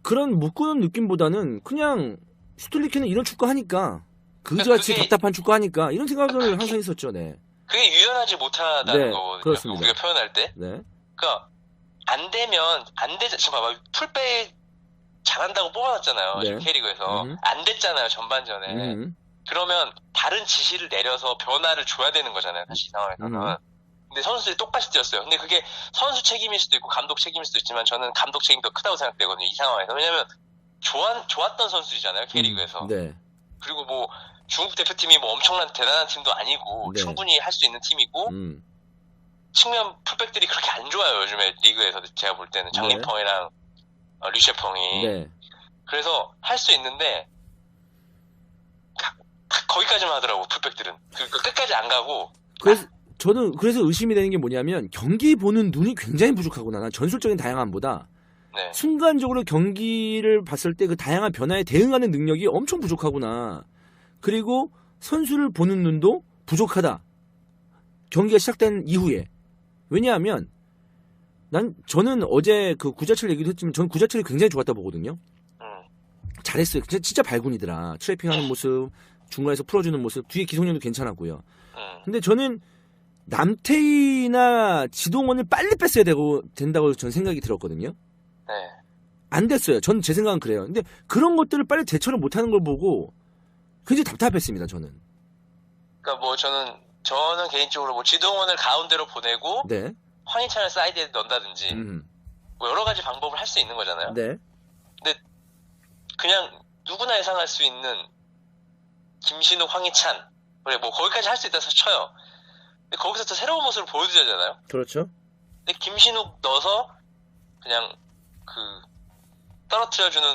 그런 묶는 느낌보다는 그냥 슈틸리케는 이런 축구 하니까 그지같이 답답한 축구 하니까 이런 생각을 항상 했었죠. 네. 그게 유연하지 못하다는 네, 거거든요. 그렇습니다. 우리가 표현할 때. 네. 그러니까 안 되면 안 되자. 지금 봐봐 풀백 잘한다고 뽑아놨잖아요. 네. 지금 K리그에서 안 됐잖아요 전반전에. 그러면 다른 지시를 내려서 변화를 줘야 되는 거잖아요. 사실 이 상황에서는. 근데 선수들이 똑같이 뛰었어요. 근데 그게 선수 책임일 수도 있고 감독 책임일 수도 있지만 저는 감독 책임이 더 크다고 생각되거든요. 이 상황에서. 왜냐면 좋았던 선수들이잖아요. K리그에서. 네. 그리고 뭐 중국 대표팀이 뭐 엄청난 대단한 팀도 아니고 네. 충분히 할 수 있는 팀이고 측면 풀백들이 그렇게 안 좋아요. 요즘에 리그에서 제가 볼 때는 장림펑이랑 류셰펑이. 네. 그래서 할 수 있는데 거기까지만 하더라고 풀백들은. 끝까지 안 가고. 그래서 저는 의심이 되는 게 뭐냐면 경기 보는 눈이 굉장히 부족하구나. 난 전술적인 다양함보다 네. 순간적으로 경기를 봤을 때 그 다양한 변화에 대응하는 능력이 엄청 부족하구나. 그리고 선수를 보는 눈도 부족하다. 경기가 시작된 이후에. 왜냐하면 저는 어제 그 구자철 얘기도 했지만 저는 구자철이 굉장히 좋았다 보거든요. 잘했어요. 진짜 발군이더라. 트래핑하는 모습, 중간에서 풀어주는 모습, 뒤에 기성용도 괜찮았고요. 근데 저는 남태희나 지동원을 빨리 뺐어야 된다고 저는 생각이 들었거든요. 네. 안 됐어요. 전 제 생각은 그래요. 근데 그런 것들을 빨리 대처를 못하는 걸 보고 굉장히 답답했습니다. 저는. 그러니까 뭐 저는 개인적으로 뭐 지동원을 가운데로 보내고 네. 황희찬을 사이드에 넣는다든지 뭐 여러 가지 방법을 할 수 있는 거잖아요. 네. 근데 그냥 누구나 예상할 수 있는 김신욱, 황희찬 그래 뭐 거기까지 할 수 있다 쳐요. 근데 거기서 또 새로운 모습을 보여주잖아요. 그렇죠. 근데 김신욱 넣어서 그냥 떨어뜨려주는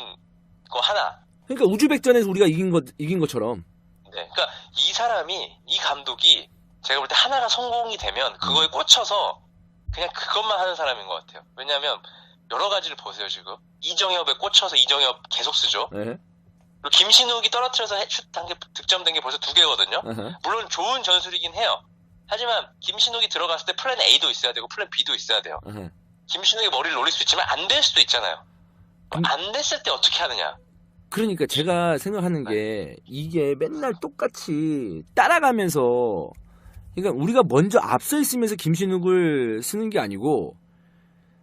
거 하나. 그러니까 우즈벡전에서 우리가 이긴 것처럼. 네. 그러니까 이 감독이 제가 볼 때 하나가 성공이 되면 그거에 꽂혀서 그냥 그것만 하는 사람인 것 같아요. 왜냐하면 여러 가지를 보세요 지금. 이정엽에 꽂혀서 이정엽 계속 쓰죠. 네. 그리고 김신욱이 떨어뜨려서 슛 단계 득점된 게 벌써 2개거든요. 물론 좋은 전술이긴 해요. 하지만 김신욱이 들어갔을 때 플랜 A도 있어야 되고 플랜 B도 있어야 돼요. 김신욱이 머리를 올릴 수 있지만 안 될 수도 있잖아요. 안 됐을 때 어떻게 하느냐. 그러니까 제가 생각하는 게 이게 맨날 똑같이 따라가면서 그러니까 우리가 먼저 앞서 있으면서 김신욱을 쓰는 게 아니고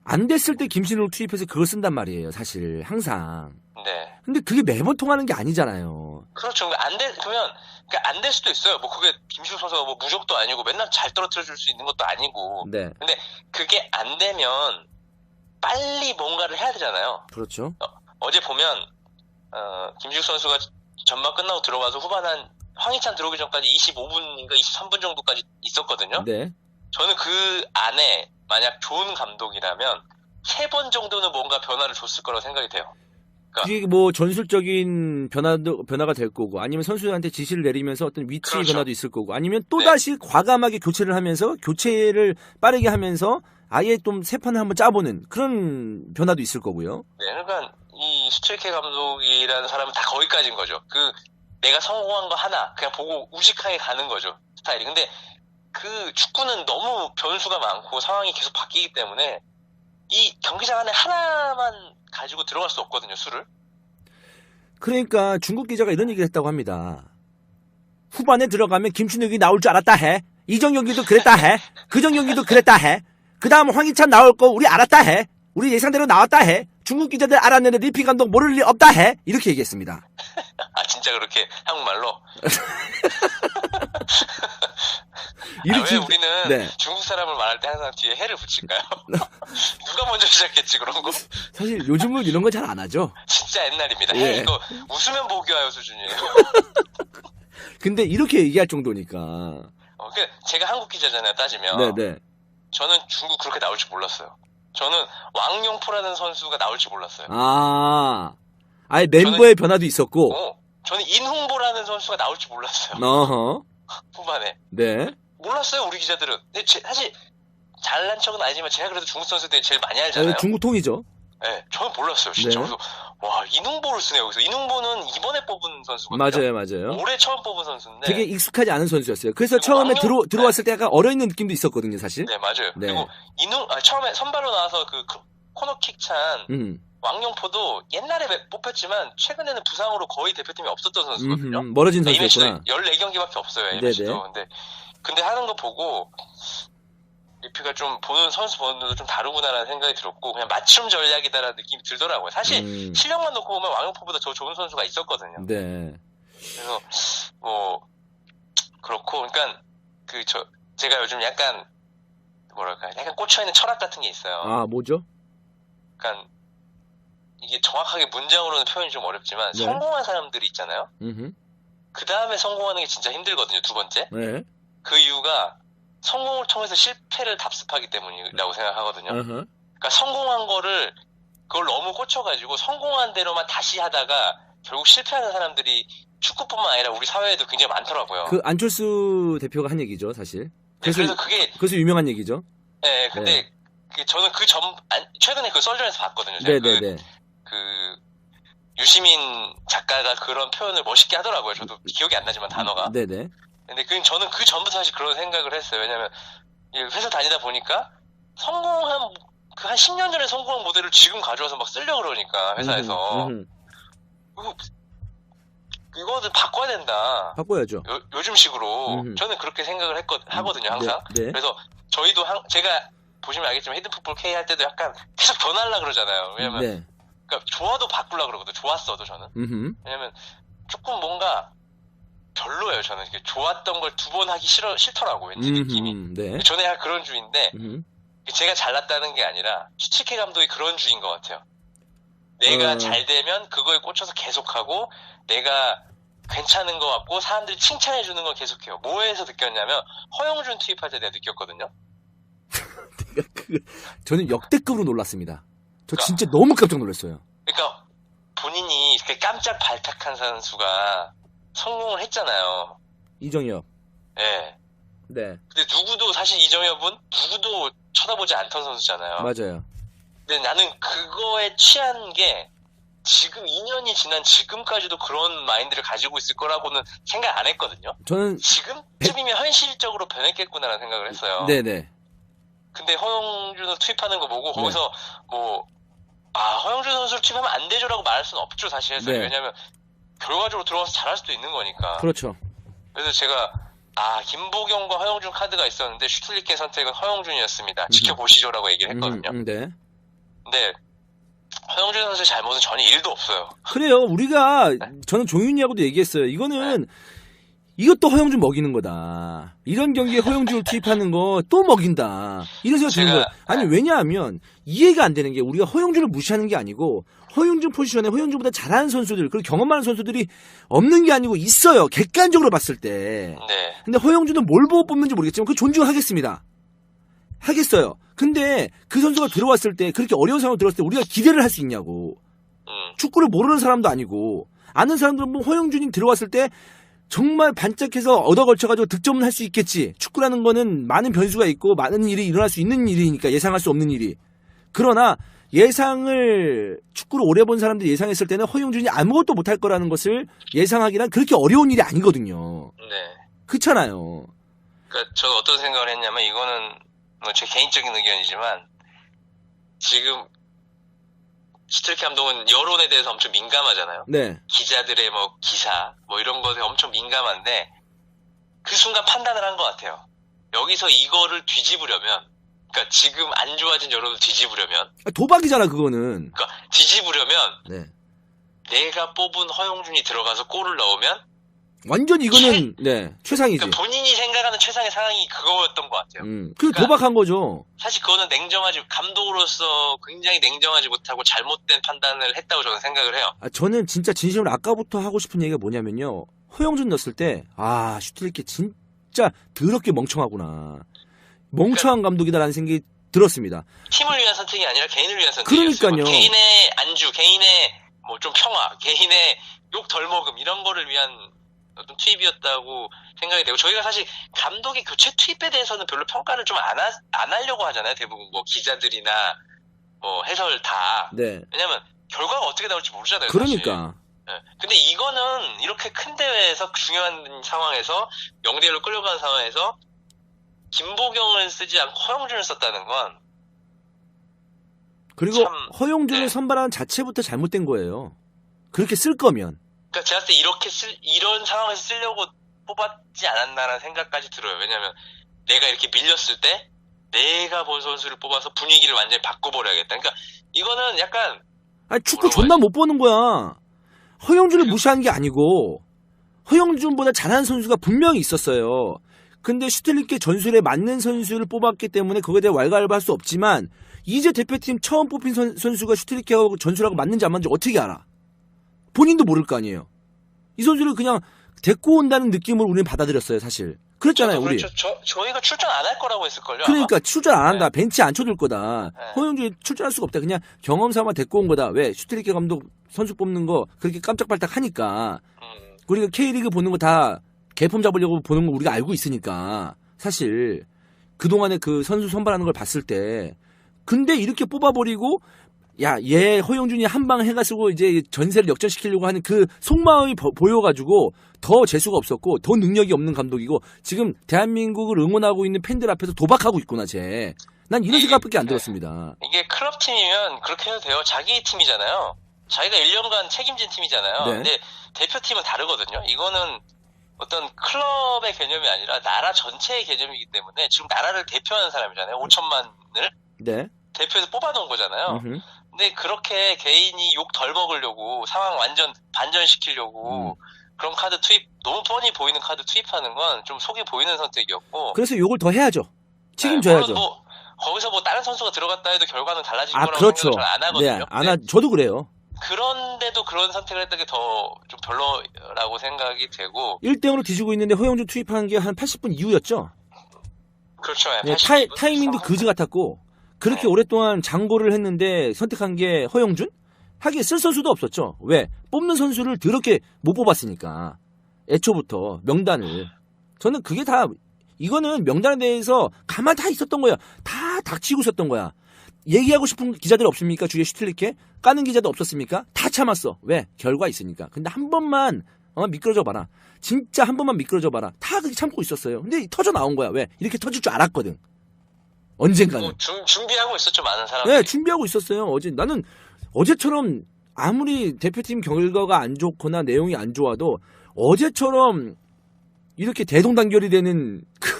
안 됐을 때 김신욱을 투입해서 그걸 쓴단 말이에요. 사실 항상. 네. 근데 그게 매번 통하는 게 아니잖아요. 그렇죠. 그러면 안 될 수도 있어요. 뭐 그게 김신욱 선수가 뭐 무적도 아니고 맨날 잘 떨어뜨려 줄 수 있는 것도 아니고. 네. 근데 그게 안 되면 빨리 뭔가를 해야 되잖아요. 그렇죠. 어제 보면 김신욱 선수가 전반 끝나고 들어가서 후반 한 황희찬 들어오기 전까지 25분인가 23분 정도까지 있었거든요. 네. 저는 그 안에 만약 좋은 감독이라면 3번 정도는 뭔가 변화를 줬을 거라고 생각이 돼요. 그게 뭐 전술적인 변화가 될 거고 아니면 선수한테 지시를 내리면서 어떤 위치 그렇죠. 변화도 있을 거고 아니면 또다시 과감하게 교체를 하면서 교체를 빠르게 하면서 아예 좀 새 판을 한번 짜보는 그런 변화도 있을 거고요. 네, 그러니까 이 슈틸케 감독이라는 사람은 다 거기까지인 거죠. 내가 성공한 거 하나 그냥 보고 우직하게 가는 거죠. 스타일이. 근데 그 축구는 너무 변수가 많고 상황이 계속 바뀌기 때문에 이 경기장 안에 하나만 가지고 들어갈 수 없거든요, 수를. 그러니까 중국 기자가 이런 얘기를 했다고 합니다. 후반에 들어가면 김신욱이 나올 줄 알았다 해. 이전 경기도 그랬다 해. 그전 경기도 그랬다 해. 그 다음 황희찬 나올 거 우리 알았다 해. 우리 예상대로 나왔다 해. 중국 기자들 알았는데 리피 감독 모를 리 없다 해. 이렇게 얘기했습니다. 아 진짜 그렇게 한국말로? 왜 우리는 네. 중국 사람을 말할 때 항상 뒤에 해를 붙일까요? 누가 먼저 시작했지 그런 거? 사실 요즘은 이런 거 잘 안 하죠. 진짜 옛날입니다. 예. 해 이거 웃으면 보기와요 수준이에요. 근데 이렇게 얘기할 정도니까. 제가 한국 기자잖아요 따지면. 네네. 저는 중국 그렇게 나올 줄 몰랐어요. 저는 왕용포라는 선수가 나올 줄 몰랐어요. 아예 멤버의 변화도 있었고. 저는 인홍보라는 선수가 나올 줄 몰랐어요. 어허. 후반에. 네. 몰랐어요 우리 기자들은. 근데 사실 잘난 척은 아니지만 제가 그래도 중국 선수들이 제일 많이 알잖아요. 중국 통이죠. 네, 저는 몰랐어요 진짜. 네. 그래서 와 이농보를 쓰네 여기서. 이농보는 이번에 뽑은 선수거든요. 맞아요. 올해 처음 뽑은 선수인데 되게 익숙하지 않은 선수였어요. 그래서 처음에 들어왔을 때 약간 얼어있는 느낌도 있었거든요 사실. 네 맞아요. 네. 그리고 처음에 선발로 나와서 그 코너킥 찬 왕용포도 옛날에 뽑혔지만 최근에는 부상으로 거의 대표팀에 없었던 선수거든요. 멀어진 선수였구나. 14경기밖에 없어요. 네네. MS도. 근데 하는 거 보고 리피가 좀 선수 보는 눈도 좀 다르구나라는 생각이 들었고 그냥 맞춤 전략이다라는 느낌이 들더라고요. 사실 실력만 놓고 보면 왕용포보다 더 좋은 선수가 있었거든요. 네. 그래서 뭐 그렇고 그러니까 제가 요즘 약간 뭐랄까 약간 꽂혀 있는 철학 같은 게 있어요. 아, 뭐죠? 그러니까 이게 정확하게 문장으로는 표현이 좀 어렵지만 네. 성공한 사람들이 있잖아요. 그 다음에 성공하는 게 진짜 힘들거든요. 두 번째. 네. 그 이유가 성공을 통해서 실패를 답습하기 때문이라고 생각하거든요. 그러니까 성공한 거를 그걸 너무 꽂혀가지고 성공한 대로만 다시 하다가 결국 실패하는 사람들이 축구뿐만 아니라 우리 사회에도 굉장히 많더라고요. 그 안철수 대표가 한 얘기죠, 사실. 그래서 유명한 얘기죠. 네, 근데 저는 최근에 그 썰전에서 봤거든요. 네네네. 유시민 작가가 그런 표현을 멋있게 하더라고요. 저도 기억이 안 나지만 단어가. 네네. 근데 저는 그 전부터 사실 그런 생각을 했어요. 왜냐면 회사 다니다 보니까 성공한 한 10년 전에 성공한 모델을 지금 가져와서 막 쓰려고 그러니까 회사에서 이거는 바꿔야 된다. 바꿔야죠. 요즘식으로 저는 그렇게 생각을 하거든요. 항상. 네. 그래서 저희도 제가 보시면 알겠지만 히든풋볼 K 할 때도 약간 계속 변하려고 그러잖아요. 왜냐면 그러니까 좋아도 바꾸려고 그러거든요. 좋았어도 저는. 왜냐면 조금 뭔가 별로예요. 저는 이렇게 좋았던 걸 두 번 하기 싫더라고요. 왠지 느낌이. 네. 저는 약간 그런 주의인데 제가 잘났다는 게 아니라 슈틸케 감독이 그런 주의인 것 같아요. 내가 잘 되면 그거에 꽂혀서 계속하고 내가 괜찮은 것 같고 사람들이 칭찬해 주는 걸 계속해요. 뭐에서 느꼈냐면 허영준 투입할 때 내가 느꼈거든요. 저는 역대급으로 놀랐습니다. 저 진짜 너무 깜짝 놀랐어요. 그러니까 본인이 이렇게 깜짝 발탁한 선수가 성공을 했잖아요. 이정엽. 네. 네. 근데 사실 이정엽은 누구도 쳐다보지 않던 선수잖아요. 맞아요. 근데 나는 그거에 취한 게 지금 2년이 지난 지금까지도 그런 마인드를 가지고 있을 거라고는 생각 안 했거든요. 저는 지금쯤이면 현실적으로 변했겠구나라는 생각을 했어요. 네네. 근데 허영준을 투입하는 거 보고 거기서 허영준 선수를 투입하면 안 되죠라고 말할 수는 없죠, 사실. 네. 왜냐면 결과적으로 들어가서 잘할 수도 있는 거니까. 그렇죠. 그래서 제가 김보경과 허영준 카드가 있었는데 슈틸리케 선택은 허영준이었습니다. 지켜보시죠라고 얘기를 했거든요. 네. 근데 허영준 선수의 잘못은 전혀 1도 없어요. 그래요. 저는 종윤이하고도 얘기했어요. 이것도 허영준 먹이는 거다. 이런 경기에 허영준을 투입하는 거 또 먹인다. 이런 생각이 드는 거예요. 아니, 왜냐하면 이해가 안 되는 게 우리가 허영준을 무시하는 게 아니고 허영준 포지션에 허영준보다 잘하는 선수들, 그리고 경험 많은 선수들이 없는 게 아니고 있어요. 객관적으로 봤을 때. 네. 근데 허영준은 뭘 보고 뽑는지 모르겠지만 그 존중하겠습니다. 하겠어요. 근데 그 선수가 들어왔을 때 그렇게 어려운 상황으로 들어왔을 때 우리가 기대를 할 수 있냐고. 축구를 모르는 사람도 아니고 아는 사람들은 뭐 허영준이 들어왔을 때 정말 반짝해서 얻어걸쳐가지고 득점은 할 수 있겠지. 축구라는 거는 많은 변수가 있고 많은 일이 일어날 수 있는 일이니까 예상할 수 없는 일이. 그러나 축구를 오래 본 사람들이 예상했을 때는 허영준이 아무것도 못할 거라는 것을 예상하기란 그렇게 어려운 일이 아니거든요. 네. 그렇잖아요. 그러니까 저는 어떤 생각을 했냐면 이거는 제 개인적인 의견이지만 지금 슈틸케 감독은 여론에 대해서 엄청 민감하잖아요. 네. 기자들의 기사 이런 것에 엄청 민감한데 그 순간 판단을 한 것 같아요. 여기서 이거를 뒤집으려면 그러니까 지금 안 좋아진 여론을 뒤집으려면 도박이잖아 그거는. 그러니까 뒤집으려면 네. 내가 뽑은 허영준이 들어가서 골을 넣으면 완전 이거는 최상이지. 그러니까 본인이 생각하는 최상의 상황이 그거였던 것 같아요. 그러니까 도박한 거죠. 사실 그거는 감독으로서 굉장히 냉정하지 못하고 잘못된 판단을 했다고 저는 생각을 해요. 저는 진짜 진심으로 아까부터 하고 싶은 얘기가 뭐냐면요. 허영준 넣었을 때 슈틸케 진짜 더럽게 멍청하구나. 멍청한 감독이다라는 생각이 들었습니다. 팀을 위한 선택이 아니라 개인을 위한 선택이었어요. 그러니까요. 개인의 안주, 개인의 좀 평화, 개인의 욕 덜 먹음 이런 거를 위한 어떤 투입이었다고 생각이 되고 저희가 사실 감독의 교체 투입에 대해서는 별로 평가를 좀 안 하려고 하잖아요. 대부분 기자들이나 해설 다. 네. 왜냐면 결과가 어떻게 나올지 모르잖아요. 그러니까. 네. 근데 이거는 이렇게 큰 대회에서 중요한 상황에서 0대1로 끌려가는 상황에서 김보경을 쓰지 않고 허영준을 썼다는 건 그리고 참, 허용준을 네. 선발하는 자체부터 잘못된 거예요. 그렇게 쓸 거면. 그러니까 제가 봤을 때 이런 상황에서 쓰려고 뽑았지 않았나라는 생각까지 들어요. 왜냐면 내가 이렇게 밀렸을 때 내가 본 선수를 뽑아서 분위기를 완전히 바꿔버려야겠다. 그러니까 이거는 약간 아니, 축구 뭐라고 존나 못 보는 거야. 허용준을 무시하는 게 아니고 허용준보다 잘하는 선수가 분명히 있었어요. 근데 슈틸리케 전술에 맞는 선수를 뽑았기 때문에 그거에 대해 왈가왈부할 수 없지만 이제 대표팀 처음 뽑힌 선수가 슈틸리케하고 전술하고 맞는지 안 맞는지 어떻게 알아? 본인도 모를 거 아니에요. 이 선수를 그냥 데리고 온다는 느낌을 우리는 받아들였어요, 사실. 그랬잖아요, 우리. 그렇죠. 저희가 출전 안 할 거라고 했을걸요. 그러니까 출전 안 한다. 네. 벤치 안 쳐둘 거다. 네. 허용준이 출전할 수가 없다. 그냥 경험 삼아 데리고 온 거다. 왜? 슈틸리케 감독 선수 뽑는 거 그렇게 깜짝발짝 하니까. 우리가 K리그 보는 거 다 개폼 잡으려고 보는 거 우리가 알고 있으니까. 사실 그동안에 그 선수 선발하는 걸 봤을 때 근데 이렇게 뽑아버리고 야, 얘 허용준이 한 방 해가지고 이제 전세를 역전시키려고 하는 그 속마음이 보여가지고 더 재수가 없었고 더 능력이 없는 감독이고 지금 대한민국을 응원하고 있는 팬들 앞에서 도박하고 있구나 쟤. 난 이런 생각밖에 안 들었습니다. 이게 클럽 팀이면 그렇게 해도 돼요. 자기 팀이잖아요. 자기가 1년간 책임진 팀이잖아요. 네. 근데 대표팀은 다르거든요. 이거는 어떤 클럽의 개념이 아니라 나라 전체의 개념이기 때문에 지금 나라를 대표하는 사람이잖아요. 5천만을 네. 대표해서 뽑아놓은 거잖아요. 음흠. 근데 그렇게 개인이 욕 덜 먹으려고 상황 완전 반전시키려고 그런 카드 투입 너무 뻔히 보이는 카드 투입하는 건 좀 속이 보이는 선택이었고 그래서 욕을 더 해야죠. 책임져야죠. 물론 뭐 거기서 뭐 다른 선수가 들어갔다 해도 결과는 달라질 아, 거라고 그렇죠. 생각을 잘 안 하거든요. 네, 안 하, 저도 그래요. 그런데도 그런 선택을 했던 게 더 좀 별로라고 생각이 되고 1대0으로 뒤지고 있는데 허용준 투입한 게 한 80분 이후였죠. 그렇죠. 네, 82분 타이밍도 그지 같았고 그렇게 네. 오랫동안 장고를 했는데 선택한 게 허용준? 하기에 쓸 선수도 없었죠. 왜? 뽑는 선수를 더럽게 못 뽑았으니까. 애초부터 명단을. 저는 그게 다 이거는 명단에 대해서 가만 다 있었던 거야. 다 닥치고 있었던 거야. 얘기하고 싶은 기자들 없습니까? 주위에 슈틸리케? 까는 기자도 없었습니까? 다 참았어. 왜? 결과 있으니까. 근데 한 번만 미끄러져 봐라. 진짜 한 번만 미끄러져 봐라. 다 그렇게 참고 있었어요. 근데 터져 나온 거야. 왜? 이렇게 터질 줄 알았거든. 언젠가는. 뭐 준비하고 있었죠. 많은 사람들이. 네, 준비하고 있었어요. 나는 어제처럼 아무리 대표팀 결과가 안 좋거나 내용이 안 좋아도 어제처럼 이렇게 대동단결이 되는 그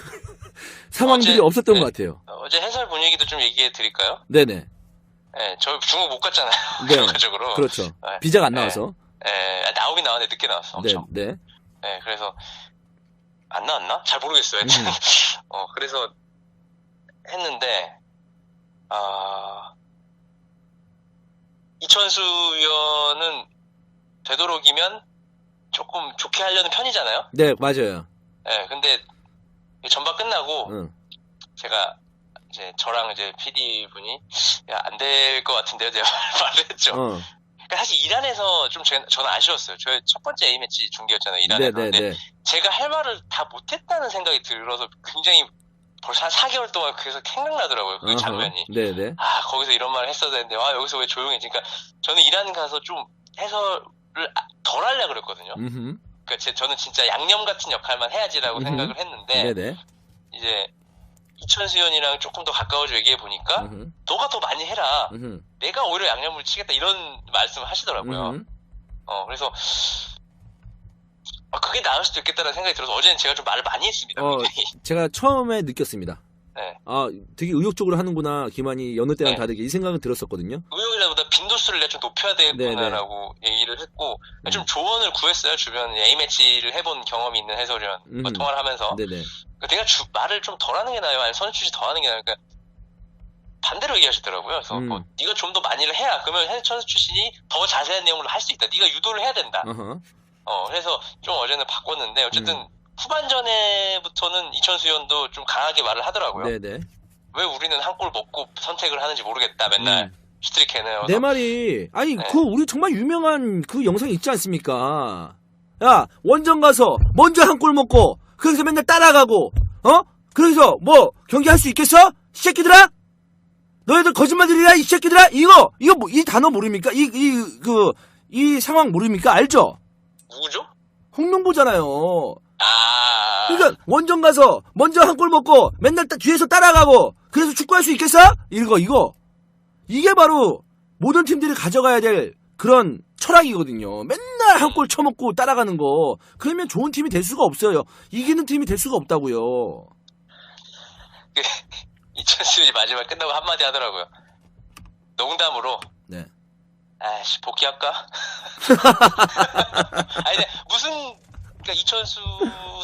상황들이 어제, 없었던 네. 것 같아요. 어제 해설 분위기도 좀 얘기해 드릴까요? 네네. 네, 저 중국 못 갔잖아요. 네. 결과적으로. 그렇죠. 네. 비자가 안 나와서. 네, 나오긴 나왔는데 늦게 나왔어. 네, 엄청. 네. 네, 그래서 안 나왔나? 잘 모르겠어요. 그래서 했는데 이천수 위원은 되도록이면 조금 좋게 하려는 편이잖아요. 네, 맞아요. 네, 근데 전반 끝나고 응. 제가 이제 저랑 이제 PD 분이 야, 안 될 것 같은데요, 제가 말을 했죠. 그러니까 사실 이란에서 좀 저는 아쉬웠어요. 저의 첫 번째 A매치 중계였잖아요, 이란에서. 근데 네네네. 제가 할 말을 다 못했다는 생각이 들어서 굉장히 벌써 한 4개월 동안 계속 생각나더라고요, 그 장면이. 네네. 거기서 이런 말을 했어야 되는데, 여기서 왜 조용해지? 그러니까 저는 이란 가서 좀 해설을 덜 하려고 그랬거든요. 그러니까 저는 진짜 양념 같은 역할만 해야지라고 생각을 했는데, 네네. 이제 이천수 의원이랑 조금 더 가까워져 얘기해 보니까, 너가 더 많이 해라. 내가 오히려 양념을 치겠다 이런 말씀을 하시더라고요. 그래서 그게 나을 수도 있겠다는 생각이 들어서 어제는 제가 좀 말을 많이 했습니다. 제가 처음에 느꼈습니다. 네. 되게 의욕적으로 하는구나. 김한이 여느 때랑 네. 다르게 이 생각은 들었었거든요. 의욕이라보다 빈도수를 내가 좀 높여야 되겠구나라고 얘기를 했고 좀 조언을 구했어요. 주변 A매치를 해본 경험이 있는 해설위원과 통화를 하면서 네네. 내가 말을 좀 덜 하는 게 나아요? 아니면 선수 출시 더 하는 게 나아요? 그러니까 반대로 얘기하시더라고요. 그래서 네가 좀 더 많이를 해야 그러면 선수 출신이 더 자세한 내용을 할 수 있다. 네가 유도를 해야 된다. 그래서 좀 어제는 바꿨는데 어쨌든 후반전에부터는 이천수 의원도 좀 강하게 말을 하더라고요. 네네. 왜 우리는 한 골 먹고 선택을 하는지 모르겠다. 맨날 슈트리케는. 내 말이 네. 그 우리 정말 유명한 그 영상 있지 않습니까? 야, 원정 가서 먼저 한 골 먹고 그래서 맨날 따라가고 그래서 뭐 경기 할 수 있겠어? 이 새끼들아? 너희들 거짓말들이야 이 새끼들아? 이거 뭐 이 단어 모릅니까? 이 상황 모릅니까? 알죠? 누구죠? 홍명보잖아요. 그러니까 원정 가서 먼저 한 골 먹고 맨날 뒤에서 따라가고 그래서 축구할 수 있겠어? 이거 이게 바로 모든 팀들이 가져가야 될 그런 철학이거든요. 맨날 한 골 쳐먹고 따라가는 거. 그러면 좋은 팀이 될 수가 없어요. 이기는 팀이 될 수가 없다고요. 이천수 마지막 끝나고 한마디 하더라고요. 농담으로. 네. 아씨, 복귀할까? 아니, 근데 무슨, 그러니까 이천수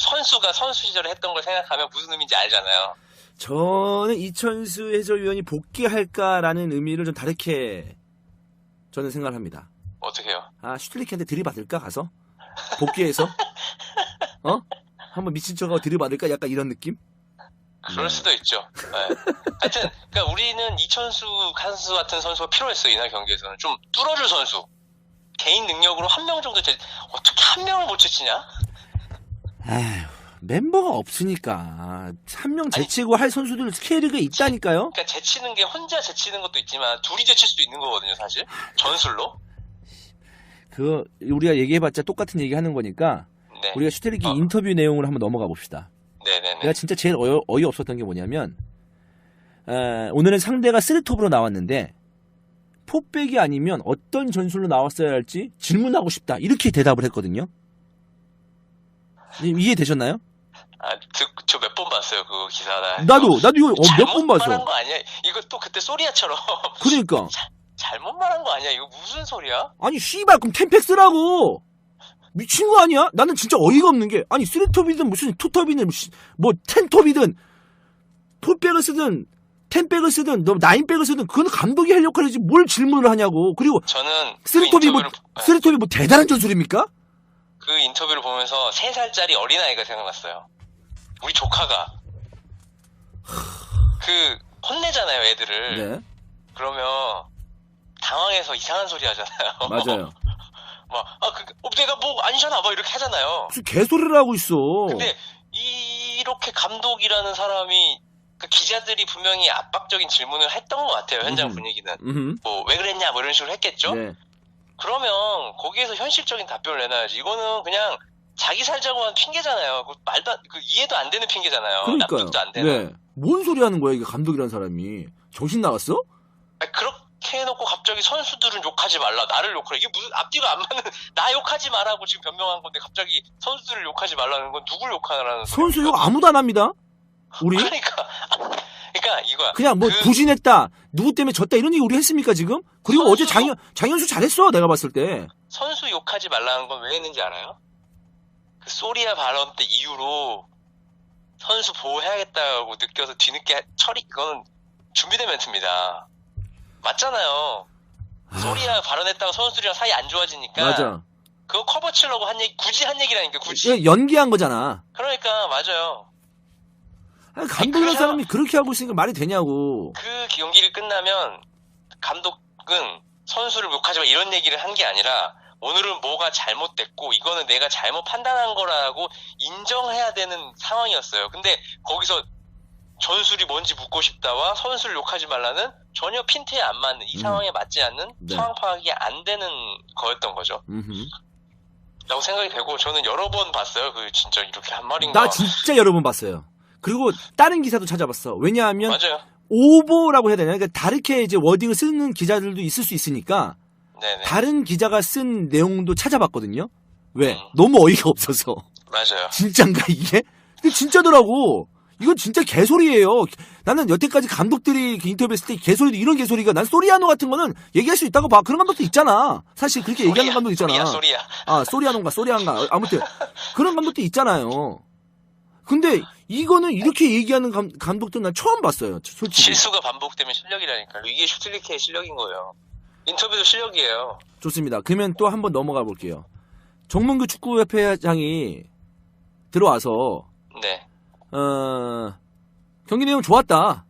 선수가 선수 시절에 했던 걸 생각하면 무슨 의미인지 알잖아요. 저는 이천수 해설위원이 복귀할까라는 의미를 좀 다르게 저는 생각을 합니다. 어떻게요? 아, 슈틸리케한테 들이받을까 가서? 복귀해서? 한번 미친 척하고 들이받을까? 약간 이런 느낌? 그럴 수도 있죠. 네. 하여튼, 그러니까 우리는 이천수 선수 같은 선수가 필요했어요. 이날 경기에서는. 좀 뚫어줄 선수. 개인 능력으로 한 명 정도 어떻게 한 명을 못 제치냐? 아휴, 멤버가 없으니까. 한 명 제치고 할 선수들 K리그에 있다니까요? 그러니까 제치는 게 혼자 제치는 것도 있지만 둘이 제칠 수도 있는 거거든요, 사실. 전술로. 그거, 우리가 얘기해봤자 똑같은 얘기 하는 거니까, 네. 우리가 슈틸리케 인터뷰 내용을 한번 넘어가 봅시다. 네네네. 내가 진짜 제일 어이없었던 게 뭐냐면, 오늘은 상대가 3톱으로 나왔는데, 포백이 아니면 어떤 전술로 나왔어야 할지 질문하고 싶다. 이렇게 대답을 했거든요. 이해되셨나요? 저 몇 번 봤어요, 그 기사. 나도 이거 몇 번 잘못 봤어. 말한 거 아니야? 이거 또 그때 소리야처럼. 그러니까. 잘못 말한 거 아니야? 이거 무슨 소리야? 아니, 씨발, 그럼 템팩 쓰라고! 미친 거 아니야? 나는 진짜 어이가 없는 게, 아니, 3톱이든 무슨 2톱이든, 뭐, 10톱이든, 포백을 쓰든, 10백을 쓰든, 너 9백을 쓰든, 그건 감독이 할 역할이지 뭘 질문을 하냐고. 그리고, 저는 3톱이 뭐 대단한 전술입니까? 그 인터뷰를 보면서 3살짜리 어린아이가 생각났어요. 우리 조카가. 혼내잖아요, 애들을. 네. 그러면, 당황해서 이상한 소리 하잖아요. 맞아요. 내가 뭐 아니잖아, 막 이렇게 하잖아요. 무슨 개소리를 하고 있어. 근데 이렇게 감독이라는 사람이 그 기자들이 분명히 압박적인 질문을 했던 것 같아요. 현장 분위기는. 뭐 왜 그랬냐 뭐 이런 식으로 했겠죠. 네. 그러면 거기에서 현실적인 답변을 내놔야지. 이거는 그냥 자기 살자고 한 핑계잖아요. 이해도 안 되는 핑계잖아요. 그러니까요. 납득도 안 되는. 네. 뭔 소리 하는 거야, 이게 감독이라는 사람이. 정신 나갔어? 그렇게 해놓고 갑자기 선수들은 욕하지 말라. 나를 욕하라. 이게 무슨 앞뒤가 안 맞는, 나 욕하지 말라고 지금 변명한 건데 갑자기 선수들을 욕하지 말라는 건 누굴 욕하라는 선수 욕 아무도 안 합니다. 우리? 그러니까 이거야. 그냥 뭐 부진했다, 누구 때문에 졌다 이런 얘기 우리 했습니까 지금? 그리고 어제 장현수 잘했어 내가 봤을 때. 선수 욕하지 말라는 건 왜 했는지 알아요? 그 소리아 발언 때 이후로 선수 보호해야겠다고 느껴서 뒤늦게 그거는 준비된 멘트입니다. 맞잖아요. 소리아 발언했다가 선수들이랑 사이 안 좋아지니까. 맞아. 그거 커버 치려고 굳이 한 얘기라니까, 굳이. 연기한 거잖아. 그러니까, 맞아요. 아니, 감독이라는 사람이 그렇게 하고 있으니까 말이 되냐고. 그 경기를 끝나면 감독은 선수를 욕하지 마 이런 얘기를 한 게 아니라 오늘은 뭐가 잘못됐고 이거는 내가 잘못 판단한 거라고 인정해야 되는 상황이었어요. 근데 거기서 전술이 뭔지 묻고 싶다와 선수를 욕하지 말라는 전혀 핀트에 안 맞는, 이 상황에 맞지 않는 네. 상황 파악이 안 되는 거였던 거죠. 라고 생각이 되고, 저는 여러 번 봤어요. 진짜 이렇게 한 말인가. 나 진짜 여러 번 봤어요. 그리고 다른 기사도 찾아봤어. 왜냐하면 맞아요. 오보라고 해야 되나? 그러니까 다르게 이제 워딩을 쓰는 기자들도 있을 수 있으니까 네네. 다른 기자가 쓴 내용도 찾아봤거든요. 왜? 너무 어이가 없어서. 맞아요. 진짠가 이게? 근데 진짜더라고. 이건 진짜 개소리예요. 나는 여태까지 감독들이 인터뷰했을 때 개소리도 이런 개소리가, 난 소리아노 같은 거는 얘기할 수 있다고 봐. 그런 감독도 있잖아. 사실 그렇게 얘기하는 감독 있잖아. 소리야. 아, 소리아노인가 소리안가. 아무튼 그런 감독도 있잖아요. 근데 이거는 이렇게 얘기하는 감독들 난 처음 봤어요. 솔직히. 실수가 반복되면 실력이라니까요. 이게 슈틸리케의 실력인 거예요. 인터뷰도 실력이에요. 좋습니다. 그러면 또 한번 넘어가 볼게요. 정문규 축구협회장이 들어와서 네. 경기 내용 좋았다.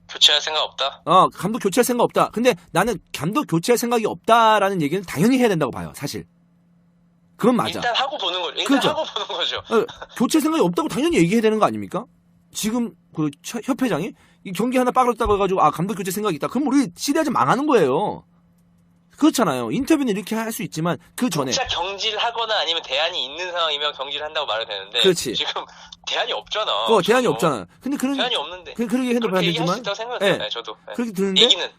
교체할 생각 없다? 감독 교체할 생각 없다. 근데 나는 감독 교체할 생각이 없다라는 얘기는 당연히 해야 된다고 봐요, 사실. 그건 맞아. 일단 하고 보는 거죠. 그렇죠. 하고 보는 거죠. 교체 생각이 없다고 당연히 얘기해야 되는 거 아닙니까? 지금 그 협회장이 이 경기 하나 빠졌다고 해가지고 감독 교체 생각이 있다. 그럼 우리 시대가 좀 망하는 거예요. 그렇잖아요. 인터뷰는 이렇게 할 수 있지만 그 전에 진짜 경질하거나 아니면 대안이 있는 상황이면 경질한다고 말해도 되는데 그렇지. 지금 대안이 없잖아. 대안이 없잖아. 근데 대안이 없는데 그렇게 해도 그렇게 얘기할 수 되지만 있다고 생각해요. 네. 저도. 네. 그렇게 드는데 얘기는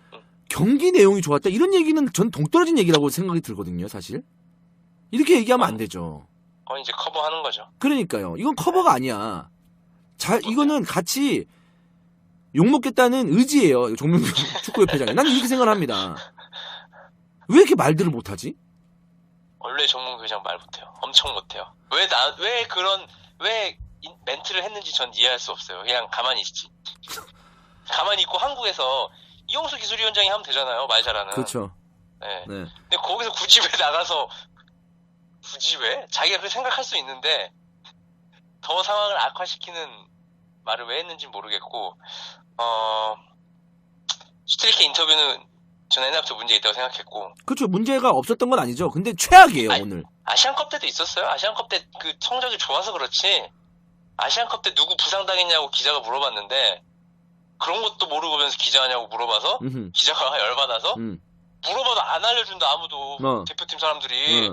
경기 내용이 좋았다 이런 얘기는 전 동떨어진 얘기라고 생각이 들거든요. 사실 이렇게 얘기하면 안 되죠. 이제 커버하는 거죠. 그러니까요. 이건 커버가 아니야. 이거는 같이 욕먹겠다는 의지예요. 정명준 축구협회장이. 난 이렇게 생각을 합니다. 왜 이렇게 말들을 못하지? 원래 정몽규 회장 말 못해요. 엄청 못해요. 왜 멘트를 했는지 전 이해할 수 없어요. 그냥 가만히 있지. 가만히 있고 한국에서 이용수 기술위원장이 하면 되잖아요. 말 잘하는. 그렇죠. 네. 네. 근데 거기서 굳이 왜 나가서 굳이 왜? 자기가 그렇게 생각할 수 있는데 더 상황을 악화시키는 말을 왜 했는지 모르겠고 슈트리케 인터뷰는 전 옛날부터 문제 있다고 생각했고 그렇죠. 문제가 없었던 건 아니죠. 근데 최악이에요. 오늘. 아시안컵 때도 있었어요. 아시안컵 때 그 성적이 좋아서 그렇지 아시안컵 때 누구 부상당했냐고 기자가 물어봤는데 그런 것도 모르면서 기자하냐고 물어봐서 기자가 열받아서 물어봐도 안 알려준다 아무도 대표팀 사람들이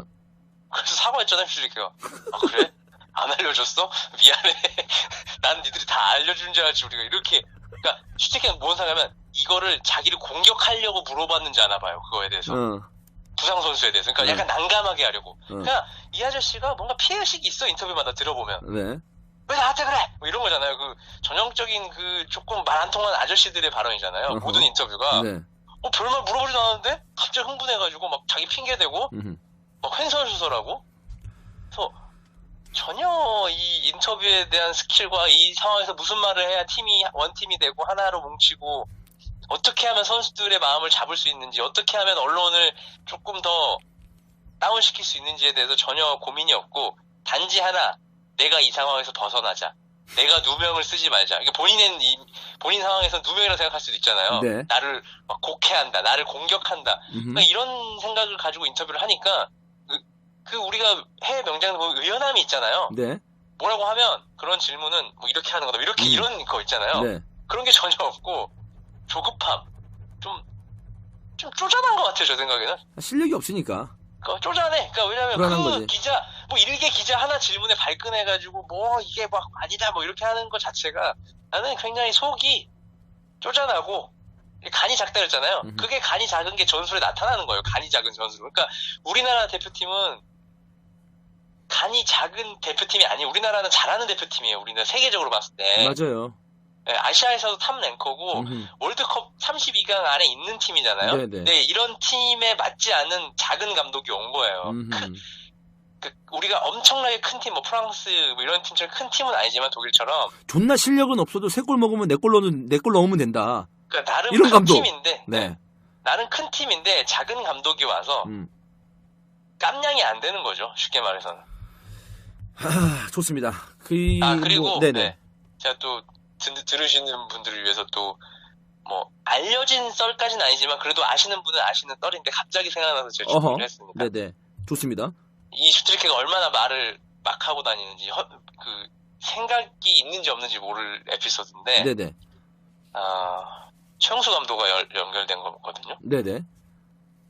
그래서 사과했잖아요. 슈트리케가. 아 그래? 안 알려줬어? 미안해. 난 니들이 다 알려준 줄 알았지 우리가 이렇게. 그러니까 슈트리케는 뭔 생각하면 이거를 자기를 공격하려고 물어봤는지 아나 봐요. 그거에 대해서. 부상 선수에 대해서. 그러니까 약간 난감하게 하려고. 그러니까 이 아저씨가 뭔가 피해의식이 있어 인터뷰마다 들어보면. 네. 왜 나한테 그래? 뭐 이런 거잖아요. 그 전형적인 그 조금 말 안 통하는 아저씨들의 발언이잖아요. 모든 인터뷰가. 네. 별말 물어보지도 않았는데 갑자기 흥분해가지고 막 자기 핑계 대고 막 횡설수설하고. 그래서 전혀 이 인터뷰에 대한 스킬과 이 상황에서 무슨 말을 해야 팀이 원팀이 되고 하나로 뭉치고 어떻게 하면 선수들의 마음을 잡을 수 있는지 어떻게 하면 언론을 조금 더 다운시킬 수 있는지에 대해서 전혀 고민이 없고 단지 하나 내가 이 상황에서 벗어나자. 내가 누명을 쓰지 말자. 이게 본인 상황에서 누명이라고 생각할 수도 있잖아요. 네. 나를 막 곡해한다. 나를 공격한다. 그러니까 이런 생각을 가지고 인터뷰를 하니까 우리가 해외 명장들 보면 의연함이 있잖아요. 네. 뭐라고 하면 그런 질문은 뭐 이렇게 하는 거다. 이렇게 이런 거 있잖아요. 네. 그런 게 전혀 없고 조급함. 좀 쪼잔한 것 같아요. 제 생각에는. 실력이 없으니까. 쪼잔해. 그러니까 왜냐면 그 거지. 기자 뭐 일개 기자 하나 질문에 발끈해가지고 뭐 이게 막 아니다 뭐 이렇게 하는 것 자체가 나는 굉장히 속이 쪼잔하고 간이 작다 그랬잖아요. 그게 간이 작은 게 전술에 나타나는 거예요. 간이 작은 전술. 그러니까 우리나라 대표팀은 간이 작은 대표팀이 아니에요. 우리나라는 잘하는 대표팀이에요. 우리나라 세계적으로 봤을 때. 맞아요. 네, 아시아에서도 탑 랭커고 월드컵 32강 안에 있는 팀이잖아요. 네네. 근데 이런 팀에 맞지 않은 작은 감독이 온 거예요. 우리가 엄청나게 큰 팀, 뭐 프랑스 뭐 이런 팀처럼 큰 팀은 아니지만 독일처럼 존나 실력은 없어도 3골 먹으면 4골 넣으면 된다. 그러니까 나름 이런 큰 감독. 팀인데, 네. 나름 큰 팀인데 작은 감독이 와서 깜냥이 안 되는 거죠. 쉽게 말해서는. 좋습니다. 그리고 네네. 네. 제가 또 들으시는 분들을 위해서 또 뭐 알려진 썰까지는 아니지만 그래도 아시는 분은 아시는 썰인데 갑자기 생각나서 제가 준비를 했습니다. 네네. 좋습니다. 이 슈트리케가 얼마나 말을 막 하고 다니는지 그 생각이 있는지 없는지 모를 에피소드인데 네네. 최용수 감독과 연결된 거거든요. 네네.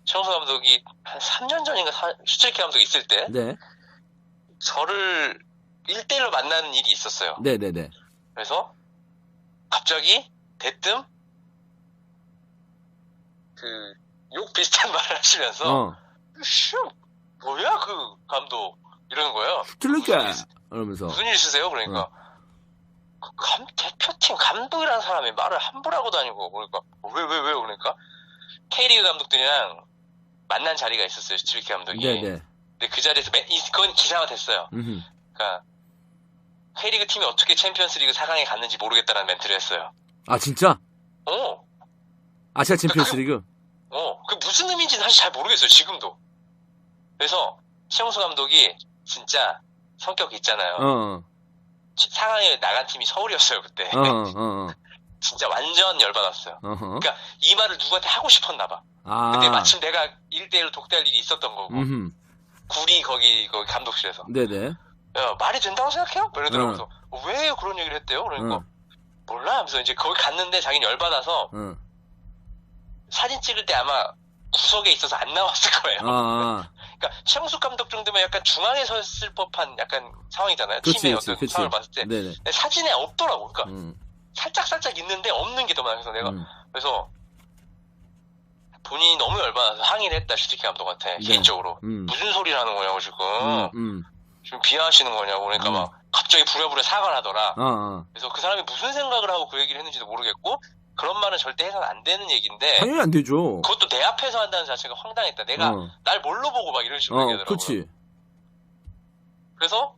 최용수 감독이 한 3년 전인가 슈트리케 감독이 있을 때 네. 저를 1대1로 만나는 일이 있었어요. 네네네. 그래서 갑자기 대뜸 욕 비슷한 말을 하시면서 뭐야 그 감독 이러는 거예요. 슈트리케 이러면서 무슨 일 있으세요? 그러니까 대표팀 감독이라는 사람이 말을 함부로 하고 다니고 그러니까 왜 그러니까 K리그 감독들이랑 만난 자리가 있었어요. 슈트리케 감독이. 네네. 근데 그 자리에서 그건 기사가 됐어요. 그러니까 K리그 팀이 어떻게 챔피언스리그 4강에 갔는지 모르겠다는 멘트를 했어요. 아 진짜? 아시아 챔피언스리그? 그게 무슨 의미인지는 사실 잘 모르겠어요. 지금도. 그래서 최용수 감독이 진짜 성격 있잖아요. 4강에 나간 팀이 서울이었어요 그때. 진짜 완전 열받았어요. 그러니까 이 말을 누구한테 하고 싶었나 봐. 근데 마침 내가 1대1로 독대할 일이 있었던 거고. 구리 거기 감독실에서. 네네. 야, 말이 된다고 생각해요? 이러더라고요. 그래서 왜 그런 얘기를 했대요? 그러니까 몰라 하면서 이제 거기 갔는데 자기는 열받아서 사진 찍을 때 아마 구석에 있어서 안 나왔을 거예요. 그러니까 최용수 감독 정도면 약간 중앙에 섰을 법한 약간 상황이잖아요. 팀의 어떤 상황을 봤을 때. 근데 사진에 없더라고. 그러니까 살짝 있는데 없는 게 더 많아. 그래서 내가 그래서 본인이 너무 열받아서 항의를 했다, 슈틸케 감독한테. 네. 개인적으로. 무슨 소리를 하는 거냐고, 지금. 지금 비하하시는 거냐고. 그러니까 막 갑자기 부랴부랴 사과를 하더라. 그래서 그 사람이 무슨 생각을 하고 그 얘기를 했는지도 모르겠고, 그런 말은 절대 해서는 안 되는 얘기인데. 당연히 안 되죠. 그것도 내 앞에서 한다는 자체가 황당했다. 내가 날 뭘로 보고 막 이런 식으로 얘기하더라고요. 그렇지. 그래서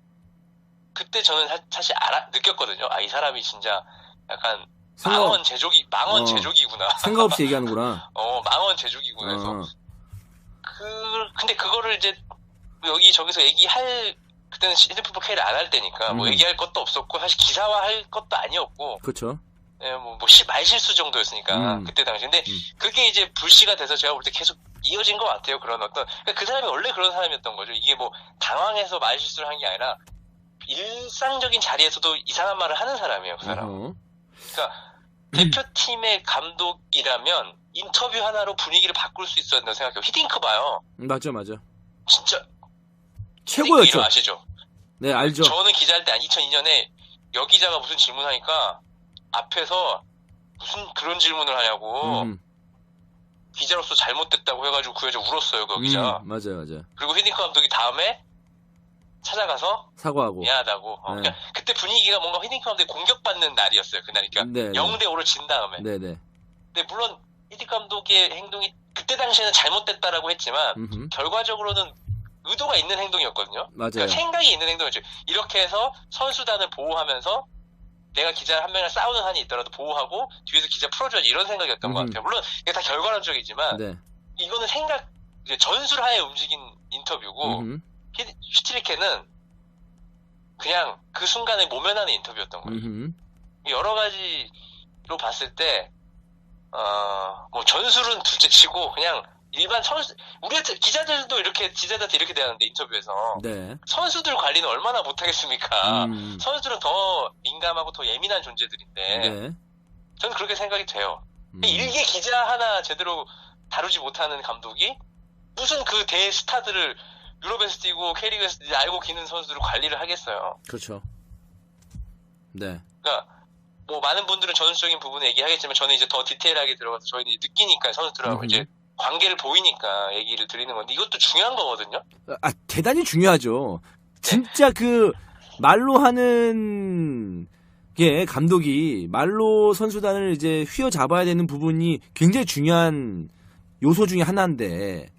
그때 저는 사실 느꼈거든요. 아, 이 사람이 진짜 약간 망원 제조기구나. 생각 없이 얘기하는구나. 망원 제조기구나. 그래서 근데 그거를 이제 여기저기서 그때는 시즌4 K를 안 할 때니까 뭐 얘기할 것도 없었고 사실 기사화할 것도 아니었고. 그렇죠. 예, 말실수 정도였으니까 그때 당시. 근데 그게 이제 불씨가 돼서 제가 볼 때 계속 이어진 것 같아요. 그런 그러니까 그 사람이 원래 그런 사람이었던 거죠. 이게 뭐 당황해서 말실수를 한 게 아니라 일상적인 자리에서도 이상한 말을 하는 사람이에요. 그 사람. 그러니까 대표팀의 감독이라면 인터뷰 하나로 분위기를 바꿀 수 있었다고 생각해요. 히딩크 봐요. 맞아. 진짜 최고였죠. 이름 아시죠? 네, 알죠. 저는 기자할 때 2002년에 여기자가 무슨 질문하니까 앞에서 무슨 그런 질문을 하냐고 기자로서 잘못됐다고 해가지고 그 여자 울었어요. 그 기자. 맞아요. 그리고 히딩크 감독이 다음에 찾아가서 사과하고 미안하다고. 그러니까 그때 분위기가 뭔가 히딩크 감독이 공격받는 날이었어요. 그날이니까 0대5로 진 다음에. 네네. 근데 물론 히딩크 감독의 행동이 그때 당시에는 잘못됐다라고 했지만 결과적으로는 의도가 있는 행동이었거든요. 맞아요. 그러니까 생각이 있는 행동이었죠. 이렇게 해서 선수단을 보호하면서 내가 기자 한 명이랑 싸우는 한이 있더라도 보호하고 뒤에서 기자 풀어줘야지 이런 생각이었던 것 같아요. 물론 이게 다 결과론적이지만 이거는 전술하에 움직인 인터뷰고 슈틸리케는 그냥 그 순간에 모면하는 인터뷰였던 거예요. 여러 가지로 봤을 때 뭐 전술은 둘째 치고 그냥 일반 우리 기자들도 이렇게 기자들한테 이렇게 대하는데 인터뷰에서 선수들 관리는 얼마나 못하겠습니까? 선수들은 더 민감하고 더 예민한 존재들인데 저는 그렇게 생각이 돼요. 일개 기자 하나 제대로 다루지 못하는 감독이 무슨 그 대스타들을 유럽에서 뛰고 K리그에서 알고 기는 선수들을 관리를 하겠어요. 그렇죠. 네. 그러니까 뭐 많은 분들은 전술적인 부분을 얘기하겠지만 저는 이제 더 디테일하게 들어가서 저희는 느끼니까 선수들하고 이제 관계를 보이니까 얘기를 드리는 건데 이것도 중요한 거거든요. 대단히 중요하죠. 진짜 그 말로 하는 게 감독이 말로 선수단을 이제 휘어잡아야 되는 부분이 굉장히 중요한 요소 중에 하나인데